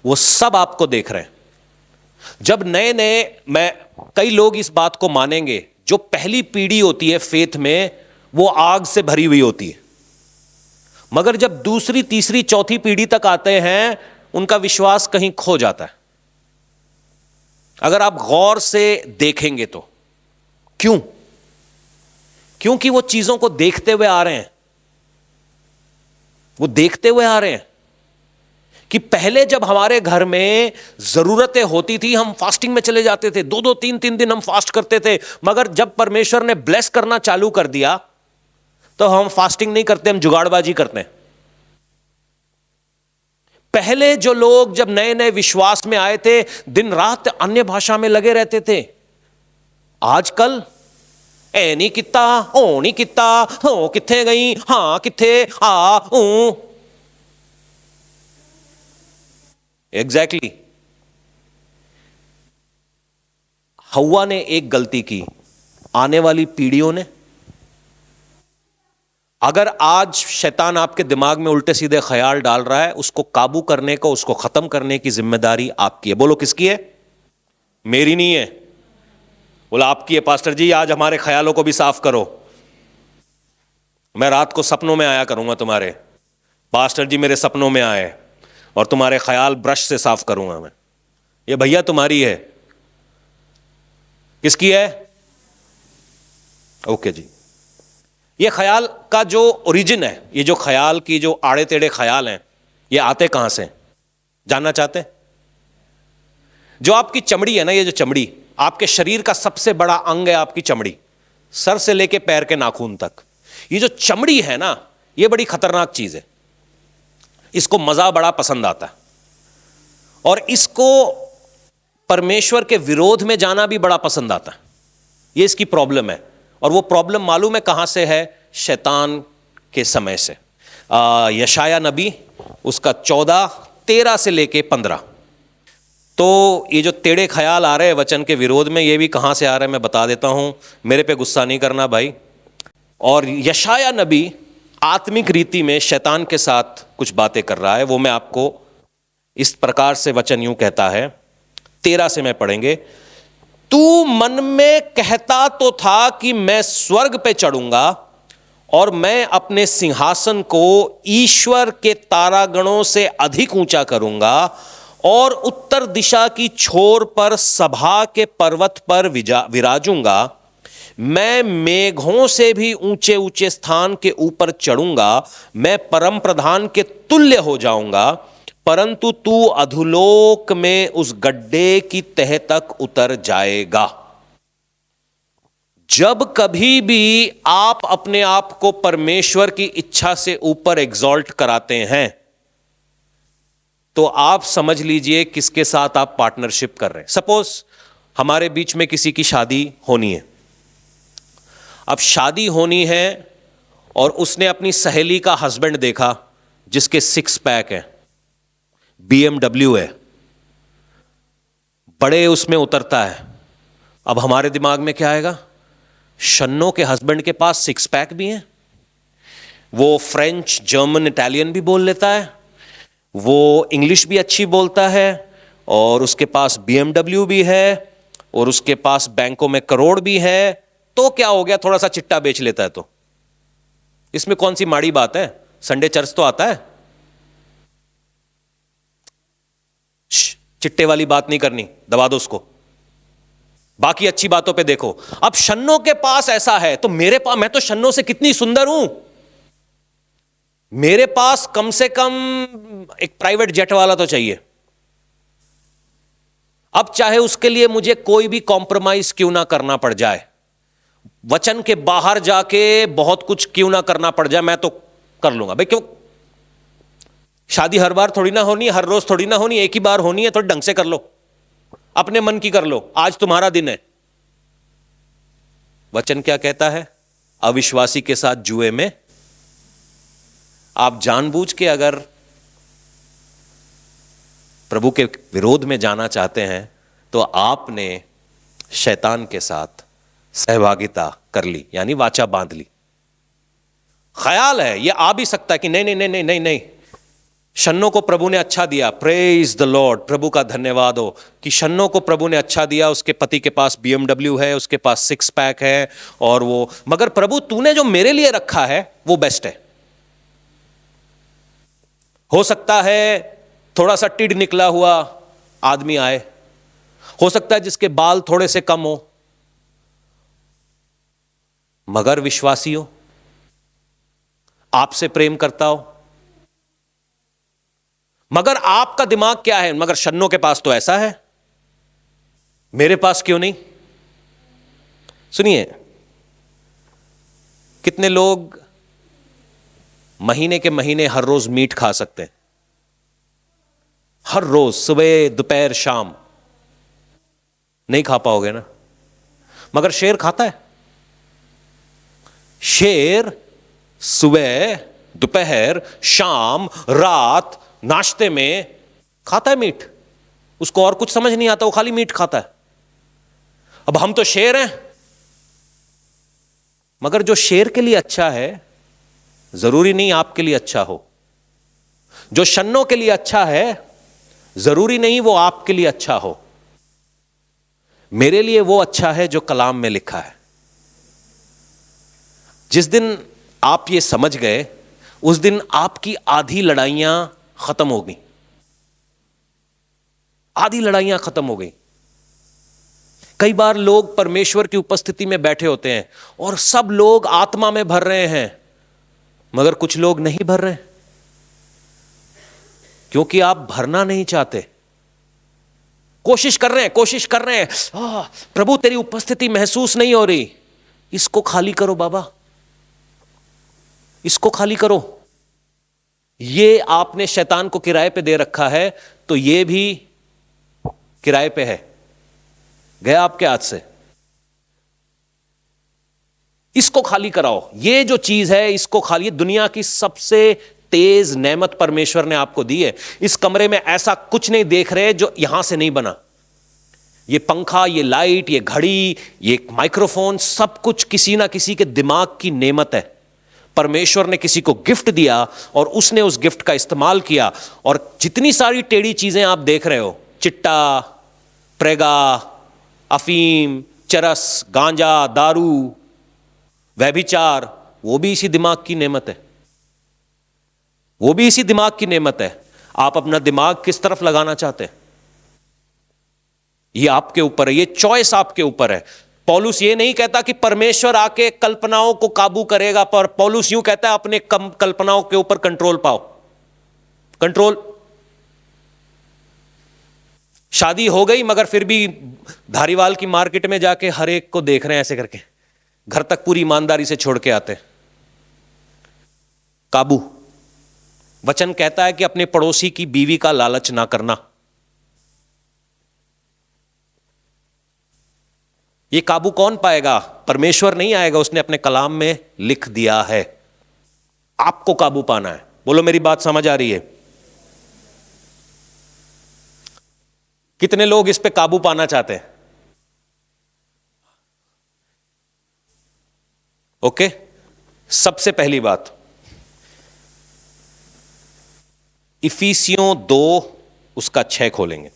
वो सब आपको देख रहे हैं। जब नए नए, मैं कई लोग इस बात को मानेंगे, जो पहली पीढ़ी होती है फेथ में वो आग से भरी हुई होती है, मगर जब दूसरी तीसरी चौथी पीढ़ी तक आते हैं उनका विश्वास कहीं खो जाता है। अगर आप गौर से देखेंगे तो क्यों? क्योंकि वो चीजों को देखते हुए आ रहे हैं, वो देखते हुए आ रहे हैं कि पहले जब हमारे घर में जरूरतें होती थी हम फास्टिंग में चले जाते थे, दो दो तीन तीन दिन हम फास्ट करते थे, मगर जब परमेश्वर ने ब्लेस करना चालू कर दिया तो हम फास्टिंग नहीं करते, हम जुगाड़बाजी करते हैं। पहले जो लोग जब नए नए विश्वास में आए थे दिन रात अन्य भाषा में लगे रहते थे। आजकल ए नहीं किता, ओ नहीं किता, हो किथे गई, हां किथे, आ ऊ। एग्जैक्टली हव्वा ने एक गलती की, आने वाली पीढ़ियों ने। अगर आज शैतान आपके दिमाग में उल्टे सीधे ख्याल डाल रहा है, उसको काबू करने को, उसको खत्म करने की जिम्मेदारी आपकी है। बोलो किसकी है? मेरी नहीं है। बोला आपकी है। पास्टर जी आज हमारे ख्यालों को भी साफ करो, मैं रात को सपनों में आया करूंगा तुम्हारे। पास्टर जी मेरे सपनों में आए और तुम्हारे ख्याल ब्रश से साफ करूंगा मैं। ये भैया तुम्हारी है। किसकी है? ओके जी। ये ख्याल का जो ओरिजिन है, ये जो ख्याल की जो आड़े टेढ़े ख्याल हैं, ये आते कहां से? जानना चाहते हैं? जो आपकी चमड़ी है ना, ये जो चमड़ी, आपके शरीर का सबसे बड़ा अंग है आपकी चमड़ी, सर से लेके पैर के नाखून तक। ये जो चमड़ी है ना, ये बड़ी खतरनाक चीज है। इसको मजा बड़ा पसंद आता है और इसको परमेश्वर के विरोध में जाना भी बड़ा पसंद आता है। ये इसकी प्रॉब्लम है, और वो प्रॉब्लम मालूम है कहां से है? शैतान के समय से। यशाया नबी उसका 14:13 से लेके 15। तो ये जो टेढ़े ख्याल आ रहे हैं वचन के विरोध में, ये भी कहां से आ रहे हैं मैं बता देता हूं, मेरे पे गुस्सा नहीं करना भाई। और यशाया नबी आत्मिक रीति में शैतान के साथ कुछ बातें कर रहा है। वो मैं आपको इस प्रकार से वचन यूं कहता है, 13 से मैं पढ़ेंगे। तू मन में कहता तो था कि मैं स्वर्ग पे चढ़ूंगा और मैं अपने सिंहासन को ईश्वर के तारागणों से अधिक ऊंचा करूंगा और उत्तर दिशा की छोर पर सभा के पर्वत पर विराजूंगा। मैं मेघों से भी ऊंचे ऊंचे स्थान के ऊपर चढ़ूंगा, मैं परम प्रधान के तुल्य हो जाऊंगा, परंतु तू अधोलोक में उस गड्ढे की तह तक उतर जाएगा। जब कभी भी आप अपने आप को परमेश्वर की इच्छा से ऊपर एग्जॉल्ट कराते हैं तो आप समझ लीजिए किसके साथ आप पार्टनरशिप कर रहे हैं। सपोज हमारे बीच में किसी की शादी होनी है। अब शादी होनी है और उसने अपनी सहेली का हस्बैंड देखा जिसके 6 पैक है, BMW है, बड़े उसमें उतरता है। अब हमारे दिमाग में क्या आएगा? शन्नो के हस्बैंड के पास 6 पैक भी हैं, वो फ्रेंच, जर्मन, इटालियन भी बोल लेता है, वो इंग्लिश भी अच्छी बोलता है, और उसके पास BMW भी है, और उसके पास बैंकों में करोड़ भी है। तो क्या हो गया? थोड़ा सा चिट्टा बेच लेता है। तो इसमें कौन सी माड़ी बात है? संडे चर्च तो आता है। चिट्टे वाली बात नहीं करनी, दबा दो उसको। बाकी अच्छी बातों पे देखो। अब शन्नो के पास ऐसा है तो मेरे पास, मैं तो शन्नो से कितनी सुंदर हूं। मेरे पास कम से कम एक प्राइवेट जेट वाला तो चाहिए। अब चाहे उसके लिए मुझे कोई भी कॉम्प्रोमाइज क्यों ना करना पड़ जाए, वचन के बाहर जाके बहुत कुछ क्यों ना करना पड़ जाए, मैं तो कर लूंगा भाई। क्यों? शादी हर बार थोड़ी ना होनी, हर रोज थोड़ी ना होनी, एक ही बार होनी है, थोड़ी ढंग से कर लो, अपने मन की कर लो, आज तुम्हारा दिन है। वचन क्या कहता है? अविश्वासी के साथ जुए में आप जानबूझ के अगर प्रभु के विरोध में जाना चाहते हैं तो आपने शैतान के साथ सहभागिता कर ली, यानी वाचा बांध ली। ख्याल है ये आ भी सकता है कि नहीं नहीं नहीं नहीं नहीं नहीं, शन्नो को प्रभु ने अच्छा दिया, प्रेज द लॉर्ड, प्रभु का धन्यवाद हो कि शन्नो को प्रभु ने अच्छा दिया, उसके पति के पास BMW है, उसके पास 6 पैक है, और वो, मगर प्रभु तूने जो मेरे लिए रखा है वो बेस्ट है। हो सकता है थोड़ा सा टिड निकला हुआ आदमी आए, हो सकता है जिसके बाल थोड़े से कम हो, मगर विश्वासी हो, आपसे प्रेम करता हो। मगर आपका दिमाग क्या है? मगर शन्नो के पास तो ऐसा है, मेरे पास क्यों नहीं? सुनिए, कितने लोग महीने के महीने हर रोज मीट खा सकते हैं, हर रोज सुबह दोपहर शाम? नहीं खा पाओगे ना। मगर शेर खाता है, शेर सुबह दोपहर शाम रात नाश्ते में खाता है मीट, उसको और कुछ समझ नहीं आता, वो खाली मीट खाता है। अब हम तो शेर हैं, मगर जो शेर के लिए अच्छा है जरूरी नहीं आपके लिए अच्छा हो, जो शन्नों के लिए अच्छा है जरूरी नहीं वो आपके लिए अच्छा हो। मेरे लिए वो अच्छा है जो कलाम में लिखा है। जिस दिन आप ये समझ गए उस दिन आपकी आधी लड़ाइयां खत्म हो गई, आधी लड़ाइयां खत्म हो गई। कई बार लोग परमेश्वर की उपस्थिति में बैठे होते हैं और सब लोग आत्मा में भर रहे हैं, मगर कुछ लोग नहीं भर रहे, क्योंकि आप भरना नहीं चाहते। कोशिश कर रहे हैं, प्रभु तेरी उपस्थिति महसूस नहीं हो रही, इसको खाली करो बाबा, इसको खाली करो। ये आपने शैतान को किराए पे दे रखा है, तो ये भी किराए पे है, गया आपके हाथ से। इसको खाली कराओ, ये जो चीज है इसको खाली। दुनिया की सबसे तेज नेमत परमेश्वर ने आपको दी है। इस कमरे में ऐसा कुछ नहीं देख रहे जो यहां से नहीं बना। ये पंखा, ये लाइट, ये घड़ी, ये माइक्रोफोन, सब कुछ किसी ना किसी के दिमाग की नेमत है। परमेश्वर ने किसी को गिफ्ट दिया और उसने उस गिफ्ट का इस्तेमाल किया। और जितनी सारी टेढ़ी चीजें आप देख रहे हो, चिट्टा, प्रेगा, अफीम, चरस, गांजा, दारू, व्यभिचार, वो भी इसी दिमाग की नेमत है, वो भी इसी दिमाग की नेमत है। आप अपना दिमाग किस तरफ लगाना चाहते हैं ये आपके ऊपर है, ये चॉइस आपके ऊपर है। पौलुस ये नहीं कहता कि परमेश्वर आके कल्पनाओं को काबू करेगा, पर पौलुस यूं कहता है अपने कल्पनाओं के ऊपर कंट्रोल पाओ, कंट्रोल। शादी हो गई मगर फिर भी धारीवाल की मार्केट में जाके हर एक को देख रहे हैं ऐसे करके, घर तक पूरी ईमानदारी से छोड़ के आते। काबू। वचन कहता है कि अपने पड़ोसी की बीवी का लालच ना करना। ये काबू कौन पाएगा? परमेश्वर नहीं आएगा, उसने अपने कलाम में लिख दिया है। आपको काबू पाना है। बोलो मेरी बात समझ आ रही है? कितने लोग इस पे काबू पाना चाहते हैं? ओके, सबसे पहली बात इफिसियों 2 उसका 6 खोलेंगे।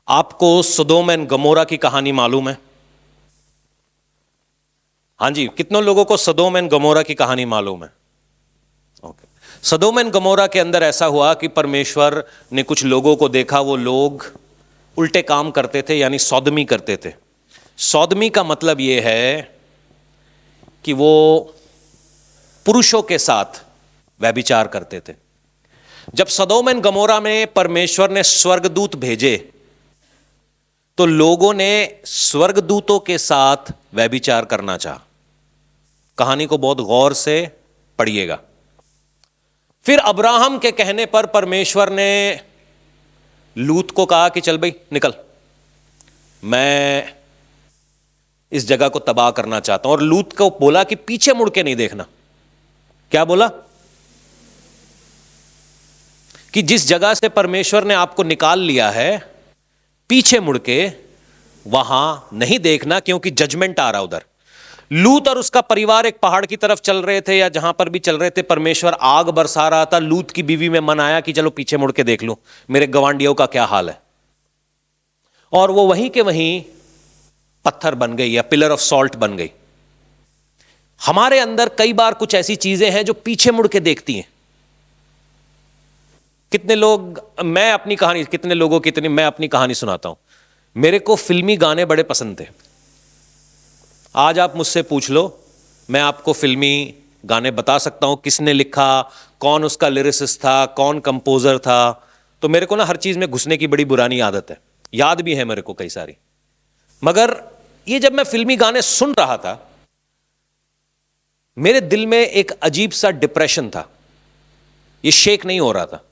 आपको सदोम एंड गमोरा की कहानी मालूम है? हाँ जी, कितनों लोगों को सदोम एंड गमोरा की कहानी मालूम है? ओके। सदोम एंड गमोरा के अंदर ऐसा हुआ कि परमेश्वर ने कुछ लोगों को देखा, वो लोग उल्टे काम करते थे, यानी सौदमी करते थे। सौदमी का मतलब यह है कि वो पुरुषों के साथ व्यभिचार करते थे। जब सदोम एंड गमोरा में परमेश्वर ने स्वर्गदूत भेजे तो लोगों ने स्वर्गदूतों के साथ व्यभिचार करना चाहा। कहानी को बहुत गौर से पढ़िएगा। फिर अब्राहम के कहने पर परमेश्वर ने लूत को कहा कि चल भाई निकल, मैं इस जगह को तबाह करना चाहता हूं। और लूत को बोला कि पीछे मुड़ के नहीं देखना। क्या बोला? कि जिस जगह से परमेश्वर ने आपको निकाल लिया है, पीछे मुड़ के वहां नहीं देखना, क्योंकि जजमेंट आ रहा उधर। लूत और उसका परिवार एक पहाड़ की तरफ चल रहे थे, या जहां पर भी चल रहे थे, परमेश्वर आग बरसा रहा था। लूत की बीवी में मन आया कि चलो पीछे मुड़ के देख लूं मेरे गवांडियों का क्या हाल है। और वो वहीं के वहीं पत्थर बन गई, या पिलर ऑफ सॉल्ट बन गई। हमारे अंदर कई बार कुछ ऐसी चीजें हैं जो पीछे मुड़ के देखती हैं। कितने लोग, मैं अपनी कहानी, कितने लोगों की इतनी, मैं अपनी कहानी सुनाता हूं। मेरे को फिल्मी गाने बड़े पसंद थे। आज आप मुझसे पूछ लो, मैं आपको फिल्मी गाने बता सकता हूं, किसने लिखा, कौन उसका लिरिसिस्ट था, कौन कंपोजर था। तो मेरे को ना हर चीज में घुसने की बड़ी पुरानी आदत है, याद भी है मेरे को कई सारी। मगर ये जब मैं फिल्मी गाने सुन रहा था, मेरे दिल में एक अजीब सा डिप्रेशन था। ये शेक नहीं हो रहा था,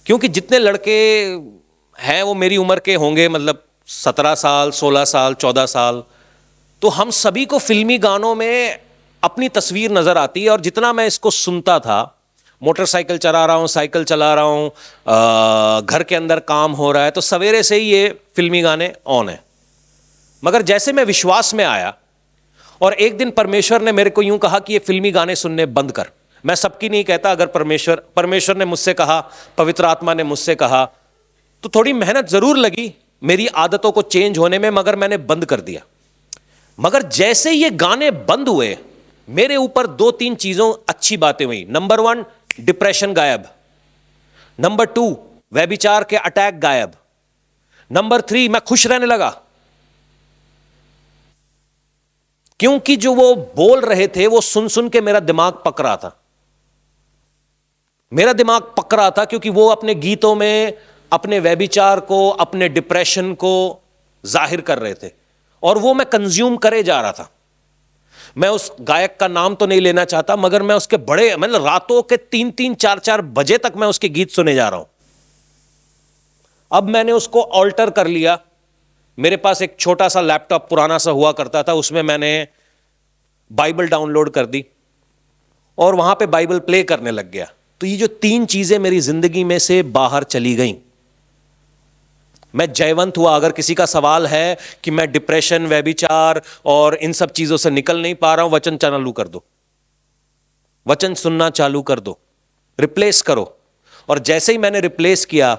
क्योंकि जितने लड़के हैं वो मेरी उम्र के होंगे, मतलब 17 साल, 16 साल, 14 साल। तो हम सभी को फिल्मी गानों में अपनी तस्वीर नजर आती है। और जितना मैं इसको सुनता था, मोटरसाइकिल चला रहा हूं, साइकिल चला रहा हूं, घर के अंदर काम हो रहा है, तो सवेरे से ही ये फिल्मी गाने ऑन है। मगर जैसे मैं विश्वास में आया, और एक दिन परमेश्वर ने मेरे को यूं कहा कि ये फिल्मी गाने सुनने बंद कर। मैं सबकी नहीं कहता, अगर परमेश्वर ने मुझसे कहा, पवित्र आत्मा ने मुझसे कहा, तो थोड़ी मेहनत जरूर लगी मेरी आदतों को चेंज होने में, मगर मैंने बंद कर दिया। मगर जैसे ये गाने बंद हुए, मेरे ऊपर 2-3 चीजों अच्छी बातें हुई। नंबर 1, डिप्रेशन गायब। नंबर 2, व्यभिचार के अटैक गायब। नंबर 3, मैं खुश रहने लगा, क्योंकि जो वो बोल रहे थे वो सुन सुन के मेरा दिमाग पक रहा था। मेरा दिमाग पक रहा था, क्योंकि वो अपने गीतों में अपने व्यभिचार को, अपने डिप्रेशन को जाहिर कर रहे थे, और वो मैं कंज्यूम करे जा रहा था। मैं उस गायक का नाम तो नहीं लेना चाहता, मगर मैं उसके बड़े, मतलब रातों के 3-3, 4-4 बजे तक मैं उसके गीत सुने जा रहा हूं। अब मैंने उसको ऑल्टर कर लिया। मेरे पास एक छोटा सा लैपटॉप पुराना सा हुआ करता था, उसमें मैंने बाइबल डाउनलोड कर दी और वहां पे बाइबल प्ले करने लग गया। तो ये जो 3 चीजें मेरी जिंदगी में से बाहर चली गईं, मैं जयवंत हुआ। अगर किसी का सवाल है कि मैं डिप्रेशन, व्यभिचार और इन सब चीजों से निकल नहीं पा रहा हूं, वचन चालू कर दो, वचन सुनना चालू कर दो, रिप्लेस करो। और जैसे ही मैंने रिप्लेस किया,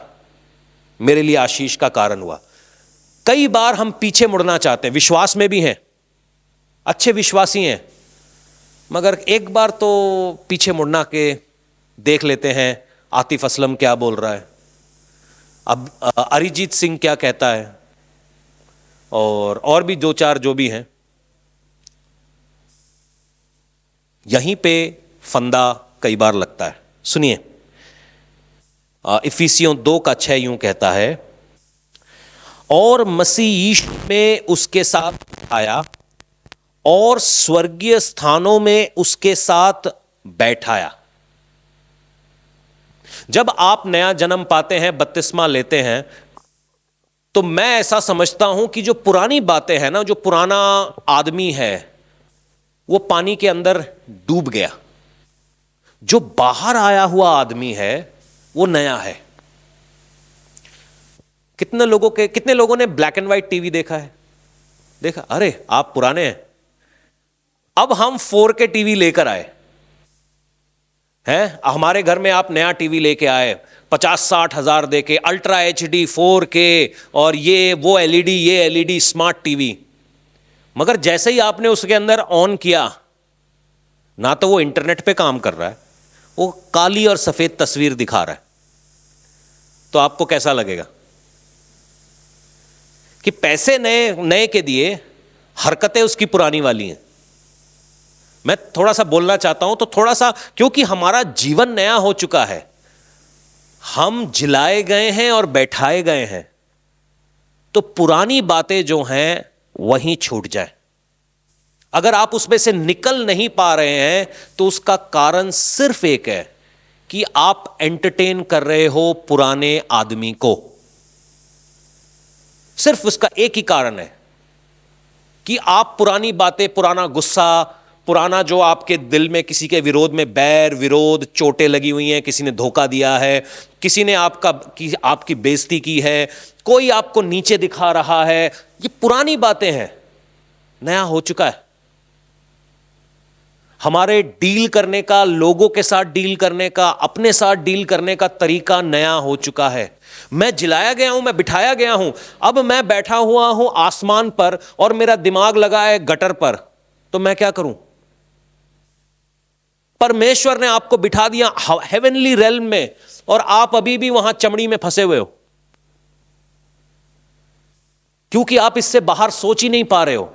मेरे लिए आशीष का कारण हुआ। कई बार हम पीछे मुड़ना चाहते हैं, विश्वास में भी हैं, अच्छे विश्वासी हैं, मगर एक बार तो पीछे मुड़ना के देख लेते हैं आतिफ असलम क्या बोल रहा है, अब अरिजीत सिंह क्या कहता है, और भी 2-4 जो भी हैं। यहीं पे फंदा कई बार लगता है। सुनिए, इफिसियों 2:6 यूं कहता है, और मसीह यीशु में उसके साथ आया और स्वर्गीय स्थानों में उसके साथ बैठाया। जब आप नया जन्म पाते हैं, बपतिस्मा लेते हैं, तो मैं ऐसा समझता हूं कि जो पुरानी बातें हैं ना, जो पुराना आदमी है वो पानी के अंदर डूब गया। जो बाहर आया हुआ आदमी है वो नया है। कितने लोगों ने ब्लैक एंड व्हाइट टीवी देखा है? देखा? अरे आप पुराने हैं। अब हम 4K टीवी लेकर आए हैं। हमारे घर में आप नया टीवी लेके आए, 50-60 हजार दे के, अल्ट्रा HD 4K और ये वो LED, ये LED स्मार्ट टीवी। मगर जैसे ही आपने उसके अंदर ऑन किया, ना तो वो इंटरनेट पे काम कर रहा है, वो काली और सफेद तस्वीर दिखा रहा है। तो आपको कैसा लगेगा कि पैसे नए नए के दिए, हरकतें उसकी पुरानी वाली हैं? मैं थोड़ा सा बोलना चाहता हूं तो थोड़ा सा, क्योंकि हमारा जीवन नया हो चुका है, हम जिलाए गए हैं और बैठाए गए हैं, तो पुरानी बातें जो हैं वहीं छूट जाए। अगर आप उसमें से निकल नहीं पा रहे हैं तो उसका कारण सिर्फ एक है कि आप एंटरटेन कर रहे हो पुराने आदमी को। सिर्फ उसका एक ही कारण है कि आप पुरानी बातें, पुराना गुस्सा, पुराना जो आपके दिल में किसी के विरोध में बैर विरोध, चोटें लगी हुई हैं, किसी ने धोखा दिया है, किसी ने आपकी बेइज्जती की है, कोई आपको नीचे दिखा रहा है, ये पुरानी बातें हैं। नया हो चुका है। हमारे डील करने का, लोगों के साथ डील करने का, अपने साथ डील करने का तरीका नया हो चुका है। मैं जिलाया गया हूं, मैं बिठाया गया हूं। अब मैं बैठा हुआ हूं आसमान पर और मेरा दिमाग लगा है गटर पर, तो मैं क्या करूं? परमेश्वर ने आपको बिठा दिया हेवनली रेल्म में और आप अभी भी वहां चमड़ी में फंसे हुए हो, क्योंकि आप इससे बाहर सोच ही नहीं पा रहे हो।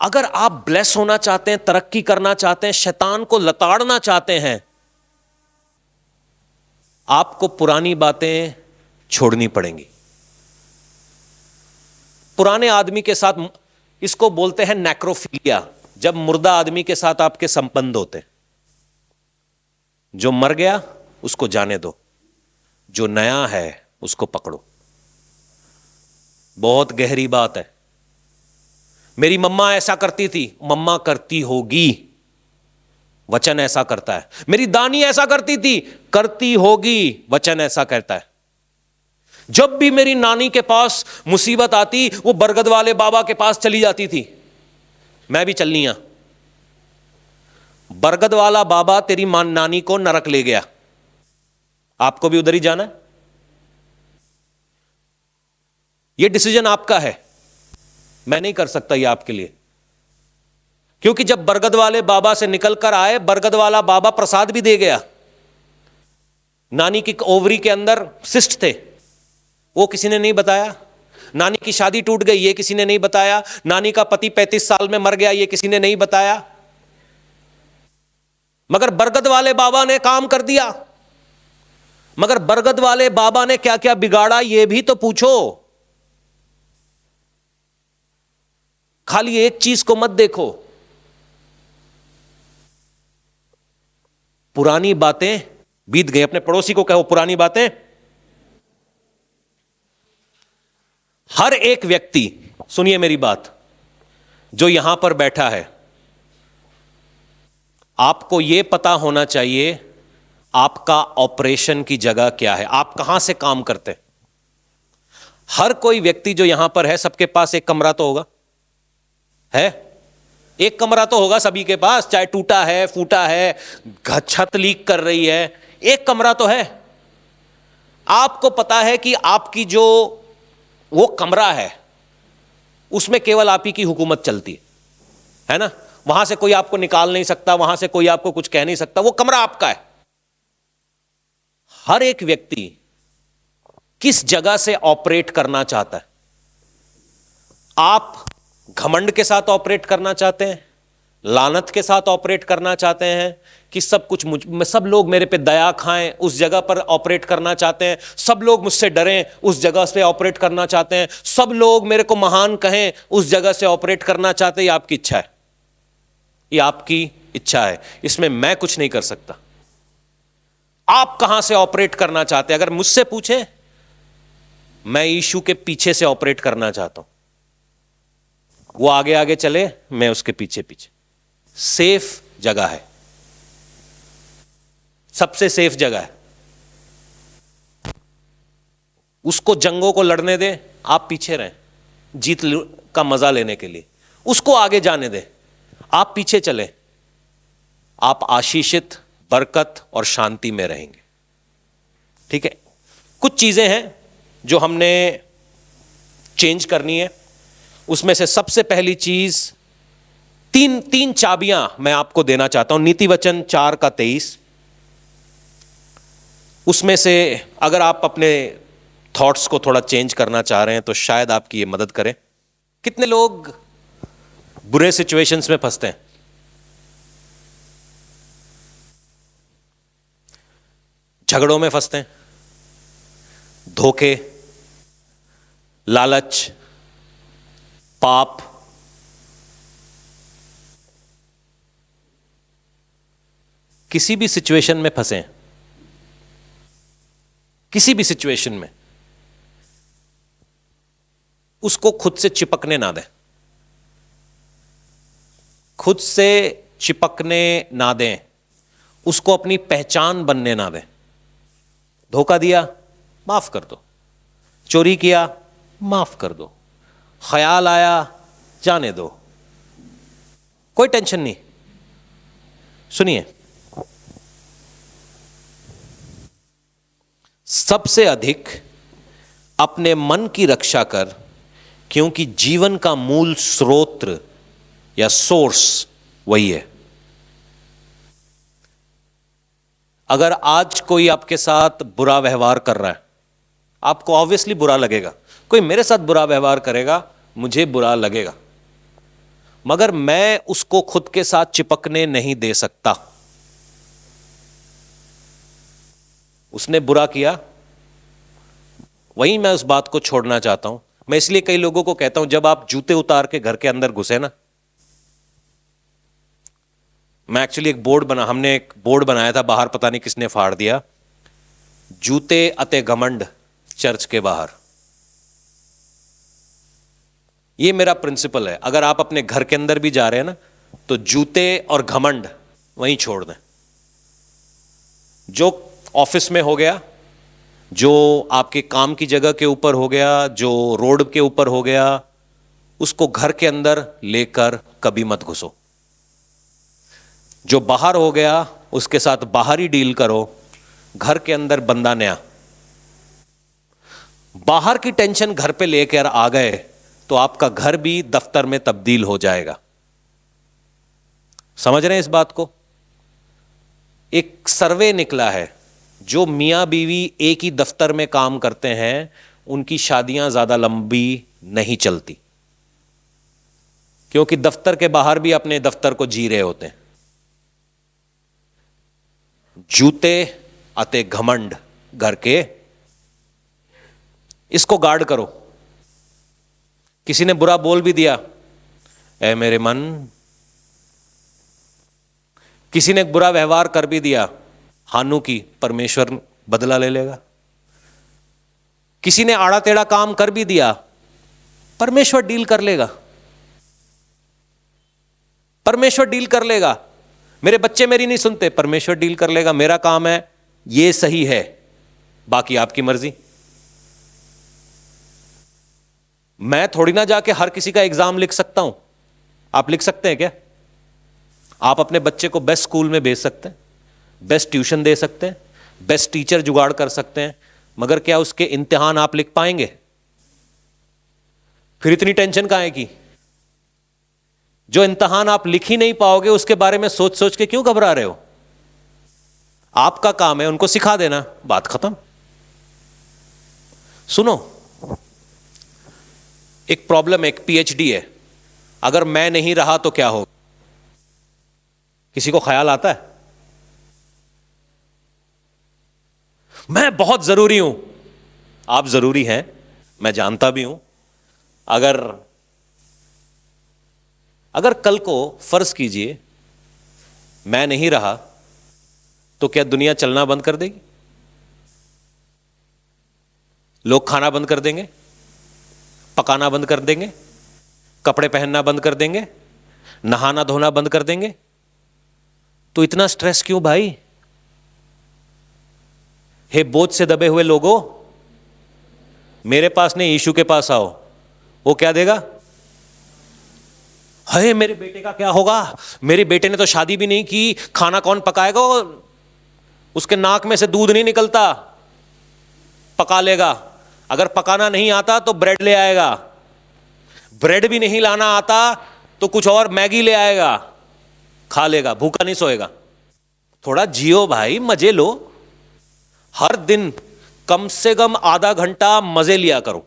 अगर आप ब्लेस होना चाहते हैं, तरक्की करना चाहते हैं, शैतान को लताड़ना चाहते हैं, आपको पुरानी बातें छोड़नी पड़ेंगी। पुराने आदमी के साथ, इसको बोलते हैं नेक्रोफिलिया, जब मुर्दा आदमी के साथ आपके संबंध होते। जो मर गया उसको जाने दो, जो नया है उसको पकड़ो। बहुत गहरी बात है। मेरी मम्मा ऐसा करती थी, मम्मा करती होगी, वचन ऐसा करता है। मेरी दानी ऐसा करती थी, करती होगी, वचन ऐसा कहता है। जब भी मेरी नानी के पास मुसीबत आती, वो बरगद वाले बाबा के पास चली जाती थी। मैं भी चलनी है। बरगद वाला बाबा तेरी नानी को नरक ले गया, आपको भी उधर ही जाना है। यह डिसीजन आपका है, मैं नहीं कर सकता ये आपके लिए। क्योंकि जब बरगद वाले बाबा से निकल कर आए, बरगद वाला बाबा प्रसाद भी दे गया। नानी की ओवरी के अंदर सिस्ट थे, वो किसी ने नहीं बताया। नानी की शादी टूट गई, ये किसी ने नहीं बताया। नानी का पति 35 साल में मर गया, ये किसी ने नहीं बताया। मगर बरगद वाले बाबा ने काम कर दिया। मगर बरगद वाले बाबा ने क्या क्या बिगाड़ा, ये भी तो पूछो। खाली एक चीज को मत देखो। पुरानी बातें बीत गई। अपने पड़ोसी को कहो पुरानी बातें। हर एक व्यक्ति, सुनिए मेरी बात, जो यहां पर बैठा है, आपको यह पता होना चाहिए आपका ऑपरेशन की जगह क्या है, आप कहां से काम करते हैं। हर कोई व्यक्ति जो यहां पर है, सबके पास एक कमरा तो होगा, है? एक कमरा तो होगा सभी के पास, चाहे टूटा है, फूटा है, छत लीक कर रही है, एक कमरा तो है। आपको पता है कि आपकी जो वो कमरा है, उसमें केवल आप ही की हुकूमत चलती है ना? वहां से कोई आपको निकाल नहीं सकता, वहां से कोई आपको कुछ कह नहीं सकता, वो कमरा आपका है। हर एक व्यक्ति किस जगह से ऑपरेट करना चाहता है? आप घमंड के साथ ऑपरेट करना चाहते हैं, लानत के साथ ऑपरेट करना चाहते हैं कि सब कुछ सब लोग मेरे पे दया खाएं, उस जगह पर ऑपरेट करना चाहते हैं, सब लोग मुझसे डरें, उस जगह से ऑपरेट करना चाहते हैं, सब लोग मेरे को महान कहें, उस जगह से ऑपरेट करना चाहते हैं। ये आपकी इच्छा है, ये आपकी इच्छा है, इसमें मैं कुछ नहीं कर सकता। आप कहां से ऑपरेट करना चाहते हैं? अगर मुझसे पूछे, मैं यीशु के पीछे से ऑपरेट करना चाहता हूं। वो आगे आगे चले, मैं उसके पीछे पीछे। सेफ जगह है, सबसे सेफ जगह है। उसको जंगों को लड़ने दे, आप पीछे रहें जीत का मजा लेने के लिए। उसको आगे जाने दे, आप पीछे चले। आप आशीषित, बरकत और शांति में रहेंगे। ठीक है? कुछ चीजें हैं जो हमने चेंज करनी है। उसमें से सबसे पहली चीज, तीन चाबियां मैं आपको देना चाहता हूं। नीति वचन 4:23, उसमें से अगर आप अपने थॉट्स को थोड़ा चेंज करना चाह रहे हैं तो शायद आपकी ये मदद करें। कितने लोग बुरे सिचुएशंस में फंसते हैं? झगड़ों में फंसते हैं, धोखे, लालच, पाप, किसी भी सिचुएशन में फंसे, किसी भी सिचुएशन में उसको खुद से चिपकने ना दें, खुद से चिपकने ना दें, उसको अपनी पहचान बनने ना दें। धोखा दिया, माफ कर दो। चोरी किया, माफ कर दो। ख्याल आया, जाने दो, कोई टेंशन नहीं। सुनिए, सबसे अधिक अपने मन की रक्षा कर, क्योंकि जीवन का मूल स्रोत या सोर्स वही है। अगर आज कोई आपके साथ बुरा व्यवहार कर रहा है, आपको ऑब्वियसली बुरा लगेगा। कोई मेरे साथ बुरा व्यवहार करेगा, मुझे बुरा लगेगा, मगर मैं उसको खुद के साथ चिपकने नहीं दे सकता। उसने बुरा किया, वहीं मैं उस बात को छोड़ना चाहता हूं। मैं इसलिए कई लोगों को कहता हूं, जब आप जूते उतार के घर के अंदर घुसे ना, मैं एक्चुअली हमने एक बोर्ड बनाया था बाहर, पता नहीं किसने फाड़ दिया, जूते अते घमंड चर्च के बाहर। ये मेरा प्रिंसिपल है। अगर आप अपने घर के अंदर भी जा रहे हैं ना, तो जूते और घमंड वहीं छोड़ दें। जो ऑफिस में हो गया, जो आपके काम की जगह के ऊपर हो गया, जो रोड के ऊपर हो गया, उसको घर के अंदर लेकर कभी मत घुसो। जो बाहर हो गया, उसके साथ बाहर ही डील करो। घर के अंदर बंदा नया। बाहर की टेंशन घर पे लेकर आ गए तो आपका घर भी दफ्तर में तब्दील हो जाएगा। समझ रहे हैं इस बात को? एक सर्वे निकला है, जो मियां बीवी एक ही दफ्तर में काम करते हैं, उनकी शादियां ज्यादा लंबी नहीं चलती, क्योंकि दफ्तर के बाहर भी अपने दफ्तर को जी रहे होते हैं। जूते अते घमंड घर के, इसको गार्ड करो। किसी ने बुरा बोल भी दिया, ऐ मेरे मन, किसी ने बुरा व्यवहार कर भी दिया, हानु की परमेश्वर बदला ले लेगा। किसी ने आड़ा टेढ़ा काम कर भी दिया, परमेश्वर डील कर लेगा। परमेश्वर डील कर लेगा। मेरे बच्चे मेरी नहीं सुनते, परमेश्वर डील कर लेगा। मेरा काम है ये सही है, बाकी आपकी मर्जी। मैं थोड़ी ना जाके हर किसी का एग्जाम लिख सकता हूं। आप लिख सकते हैं क्या? आप अपने बच्चे को बेस्ट स्कूल में भेज सकते हैं, बेस्ट ट्यूशन दे सकते हैं, बेस्ट टीचर जुगाड़ कर सकते हैं, मगर क्या उसके इम्तिहान आप लिख पाएंगे? फिर इतनी टेंशन काहे की? जो इम्तिहान आप लिख ही नहीं पाओगे, उसके बारे में सोच सोच के क्यों घबरा रहे हो? आपका काम है उनको सिखा देना, बात खत्म। सुनो, एक प्रॉब्लम, एक पीएचडी है, अगर मैं नहीं रहा तो क्या होगा? किसी को ख्याल आता है? मैं बहुत जरूरी हूं। आप जरूरी हैं, मैं जानता भी हूं। अगर कल को फर्ज कीजिए मैं नहीं रहा, तो क्या दुनिया चलना बंद कर देगी? लोग खाना बंद कर देंगे, पकाना बंद कर देंगे, कपड़े पहनना बंद कर देंगे, नहाना धोना बंद कर देंगे। तो इतना स्ट्रेस क्यों भाई? हे बोझ से दबे हुए लोगों, मेरे पास नहीं, यीशु के पास आओ। वो क्या देगा? हे मेरे बेटे का क्या होगा? मेरे बेटे ने तो शादी भी नहीं की, खाना कौन पकाएगा? उसके नाक में से दूध नहीं निकलता, पका लेगा। अगर पकाना नहीं आता तो ब्रेड ले आएगा, ब्रेड भी नहीं लाना आता तो कुछ और मैगी ले आएगा, खा लेगा, भूखा नहीं सोएगा। थोड़ा जियो भाई, मजे लो। हर दिन कम से कम आधा घंटा मजे लिया करो।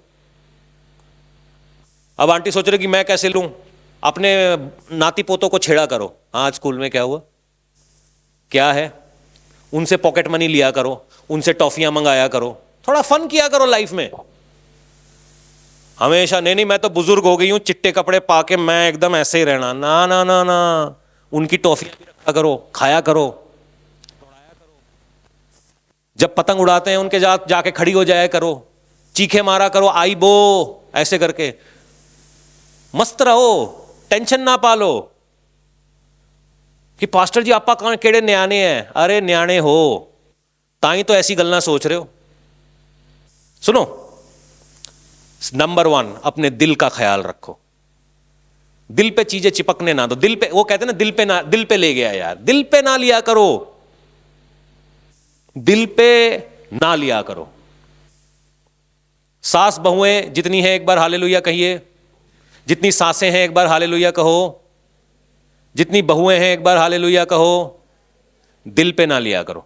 अब आंटी सोच रही कि मैं कैसे लूं, अपने नाती पोतों को छेड़ा करो। हाँ, आज स्कूल में क्या हुआ, क्या है? उनसे पॉकेट मनी लिया करो, उनसे टॉफियां मंगाया करो, थोड़ा फन किया करो लाइफ में। हमेशा नहीं मैं तो बुजुर्ग हो गई हूं, चिट्टे कपड़े पाके मैं एकदम ऐसे ही रहना, ना ना ना ना। उनकी टॉफियां भी रखा करो, खाया करो, जब पतंग उड़ाते हैं उनके जाके खड़ी हो जाया करो, चीखे मारा करो, आई बो ऐसे करके, मस्त रहो, टेंशन ना पालो कि पास्टर जी आपा कौन केड़े न्याणे हैं। अरे न्याणे हो ताई तो ऐसी गलना सोच रहे हो। सुनो, नंबर 1 अपने दिल का ख्याल रखो, दिल पे चीजें चिपकने ना दो। दिल पे, वो कहते हैं ना, दिल पे ले गया यार, दिल पे ना लिया करो, दिल पे ना लिया करो। सास बहुएं जितनी है एक बार हालेलुया कहिए, जितनी सासें हैं एक बार हालेलुया कहो, जितनी बहुएं हैं एक बार हालेलुया कहो। दिल पे ना लिया करो।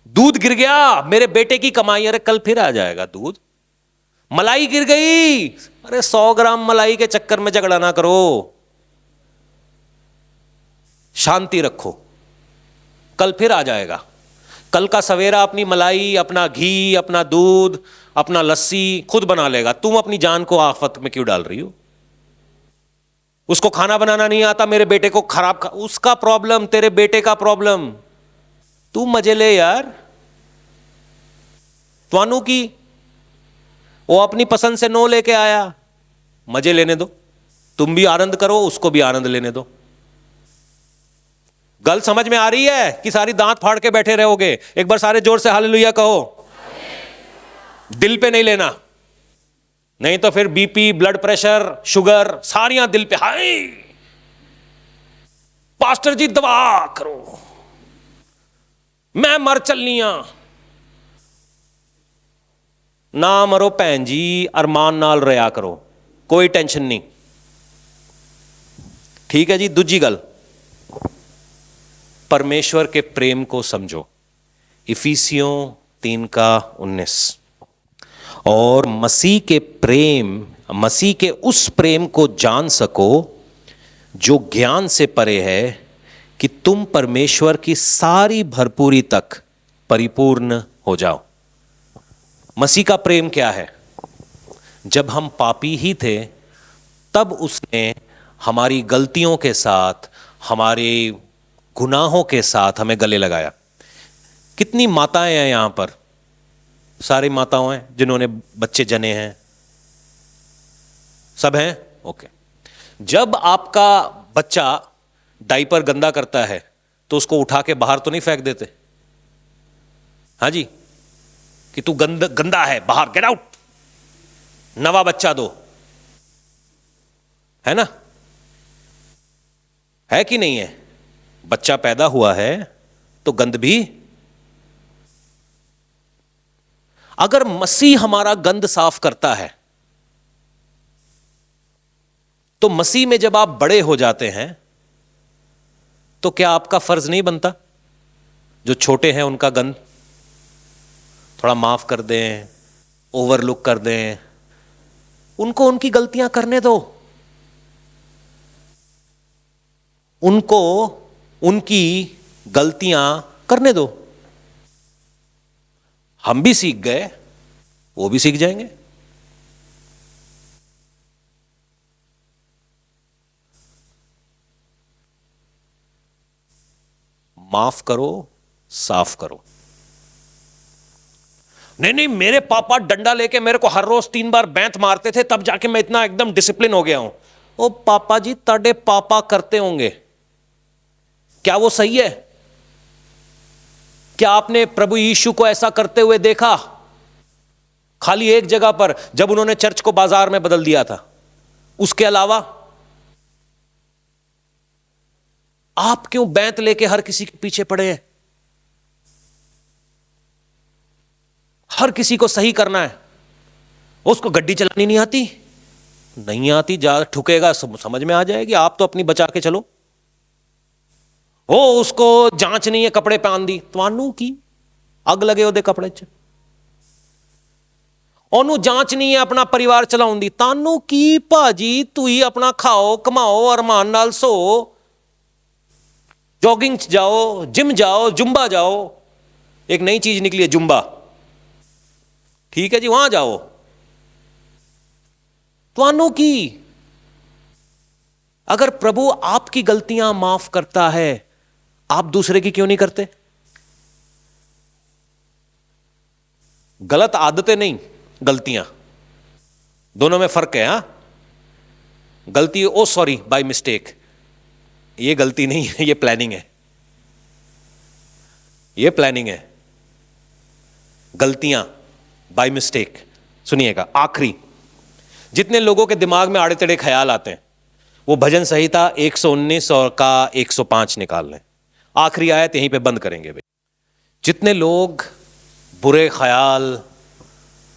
दूध गिर गया, मेरे बेटे की कमाई, अरे कल फिर आ जाएगा दूध। मलाई गिर गई, अरे 100 ग्राम मलाई के चक्कर में झगड़ा ना करो, शांति रखो, कल फिर आ जाएगा। कल का सवेरा अपनी मलाई, अपना घी, अपना दूध, अपना लस्सी खुद बना लेगा। तुम अपनी जान को आफत में क्यों डाल रही हो? उसको खाना बनाना नहीं आता, मेरे बेटे को उसका प्रॉब्लम, तेरे बेटे का प्रॉब्लम, तू मजे ले यार। त्वानू की वो अपनी पसंद से नो लेके आया, मजे लेने दो, तुम भी आनंद करो, उसको भी आनंद लेने दो। गल समझ में आ रही है कि सारी दांत फाड़ के बैठे रहोगे? एक बार सारे जोर से हालेलुया कहो। दिल पे नहीं लेना, नहीं तो फिर बीपी, ब्लड प्रेशर, शुगर सारियां दिल पे। हाय पास्टर जी दवा करो, मैं मर चलनिया। ना मरो भैन जी, अरमान नाल रहा करो, कोई टेंशन नहीं। ठीक है जी। दूजी गल, परमेश्वर के प्रेम को समझो, इफिसियों 3:19। और मसीह के उस प्रेम को जान सको जो ज्ञान से परे है, कि तुम परमेश्वर की सारी भरपूरी तक परिपूर्ण हो जाओ। मसीह का प्रेम क्या है? जब हम पापी ही थे तब उसने हमारी गलतियों के साथ, हमारे गुनाहों के साथ हमें गले लगाया। कितनी माताएं हैं यहां पर? सारी माताओं हैं जिन्होंने बच्चे जने हैं? सब हैं? ओके। जब आपका बच्चा डायपर गंदा करता है तो उसको उठा के बाहर तो नहीं फेंक देते? हाँ जी, कि तू गंदा है, बाहर, गेट आउट, नवा बच्चा दो, है ना? है कि नहीं है? बच्चा पैदा हुआ है तो गंद भी। अगर मसीह हमारा गंद साफ करता है तो मसीह में जब आप बड़े हो जाते हैं तो क्या आपका फर्ज नहीं बनता जो छोटे हैं उनका गंद थोड़ा माफ कर दें, ओवरलुक कर दें, उनको उनकी गलतियां करने दो, उनको उनकी गलतियां करने दो। हम भी सीख गए, वो भी सीख जाएंगे। माफ करो, साफ करो। नहीं मेरे पापा डंडा लेके मेरे को हर रोज 3 बार बैंत मारते थे, तब जाके मैं इतना एकदम डिसिप्लिन हो गया हूं। ओ पापा जी, ताड़े पापा करते होंगे, क्या वो सही है? क्या आपने प्रभु यीशु को ऐसा करते हुए देखा? खाली एक जगह पर, जब उन्होंने चर्च को बाजार में बदल दिया था। उसके अलावा आप क्यों बैंत लेके हर किसी के पीछे पड़े हैं? हर किसी को सही करना है। उसको गड्डी चलानी नहीं आती? नहीं आती, जा ठुकेगा, समझ में आ जाएगी। आप तो अपनी बचा के चलो। हो उसको जांच नहीं है, कपड़े पहन दी, तवानू की अग लगे ओदे कपड़े च। ओनू जांच नहीं है अपना परिवार चलाउन दी, तानू की भाजी, तू ही अपना खाओ, कमाओ, अरमान नाल सो। जॉगिंग जाओ, जिम जाओ, जुम्बा जाओ, एक नई चीज निकली है जुम्बा, ठीक है जी, वहां जाओ। तुहानू की अगर प्रभु आपकी गलतियां माफ करता है, आप दूसरे की क्यों नहीं करते? गलत आदतें नहीं, गलतियां, दोनों में फर्क है। हा गलती, ओ सॉरी बाय मिस्टेक, ये गलती नहीं है, ये प्लानिंग है, ये प्लानिंग है। गलतियां बाय मिस्टेक। सुनिएगा, आखिरी जितने लोगों के दिमाग में आड़े टेढ़े ख्याल आते हैं, वो भजन संहिता 119 और का 105 निकाल लें। आखिरी आयत यहीं पे बंद करेंगे भाई। जितने लोग बुरे ख्याल,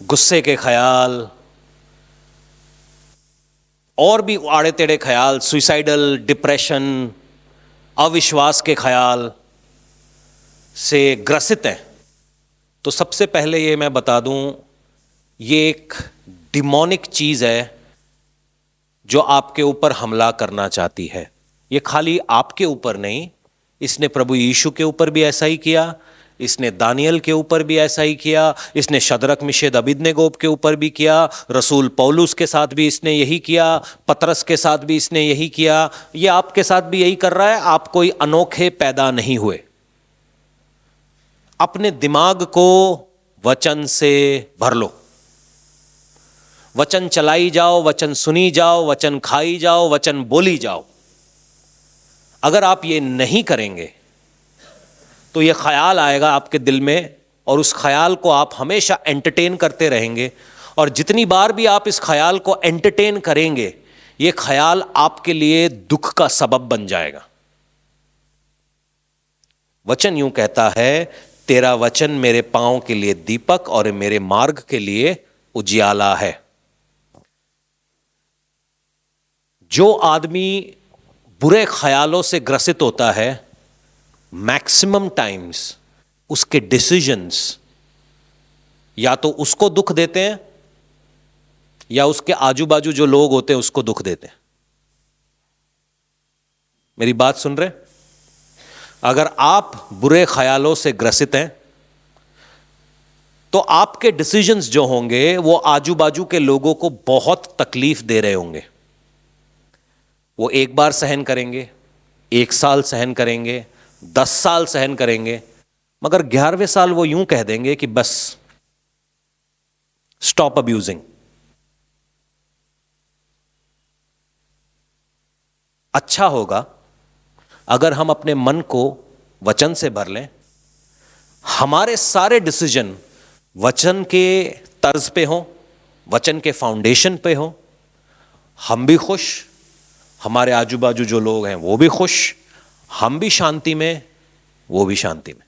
गुस्से के ख्याल और भी आड़े टेढ़े ख्याल, सुइसाइडल, डिप्रेशन, अविश्वास के ख्याल से ग्रसित हैं, तो सबसे पहले ये मैं बता दूं, ये एक डिमोनिक चीज है जो आपके ऊपर हमला करना चाहती है। ये खाली आपके ऊपर नहीं, इसने प्रभु यीशु के ऊपर भी ऐसा ही किया, इसने दानियल के ऊपर भी ऐसा ही किया, इसने शद्रक मिशेक अबेदनगो के ऊपर भी किया, रसूल पौलुस के साथ भी इसने यही किया, पतरस के साथ भी इसने यही किया, ये आपके साथ भी यही कर रहा है। आप कोई अनोखे पैदा नहीं हुए। अपने दिमाग को वचन से भर लो, वचन चलाई जाओ, वचन सुनी जाओ, वचन खाई जाओ, वचन बोली जाओ। अगर आप ये नहीं करेंगे तो ये ख्याल आएगा आपके दिल में, और उस ख्याल को आप हमेशा एंटरटेन करते रहेंगे, और जितनी बार भी आप इस ख्याल को एंटरटेन करेंगे, ये ख्याल आपके लिए दुख का सबब बन जाएगा। वचन यूं कहता है, तेरा वचन मेरे पांव के लिए दीपक और मेरे मार्ग के लिए उजियाला है। जो आदमी बुरे ख्यालों से ग्रसित होता है, मैक्सिमम टाइम्स उसके डिसीजंस या तो उसको दुख देते हैं या उसके आजू बाजू जो लोग होते हैं उसको दुख देते हैं। मेरी बात सुन रहे? अगर आप बुरे ख्यालों से ग्रसित हैं तो आपके डिसीजंस जो होंगे वो आजू बाजू के लोगों को बहुत तकलीफ दे रहे होंगे। वो एक बार सहन करेंगे, 1 साल सहन करेंगे, 10 साल सहन करेंगे, मगर 11वें साल वो यूं कह देंगे कि बस स्टॉप अब्यूजिंग। अच्छा होगा अगर हम अपने मन को वचन से भर लें, हमारे सारे डिसीजन वचन के तर्ज पे हों, वचन के फाउंडेशन पे हों, हम भी खुश, हमारे आजू बाजू जो लोग हैं वो भी खुश, हम भी शांति में, वो भी शांति में।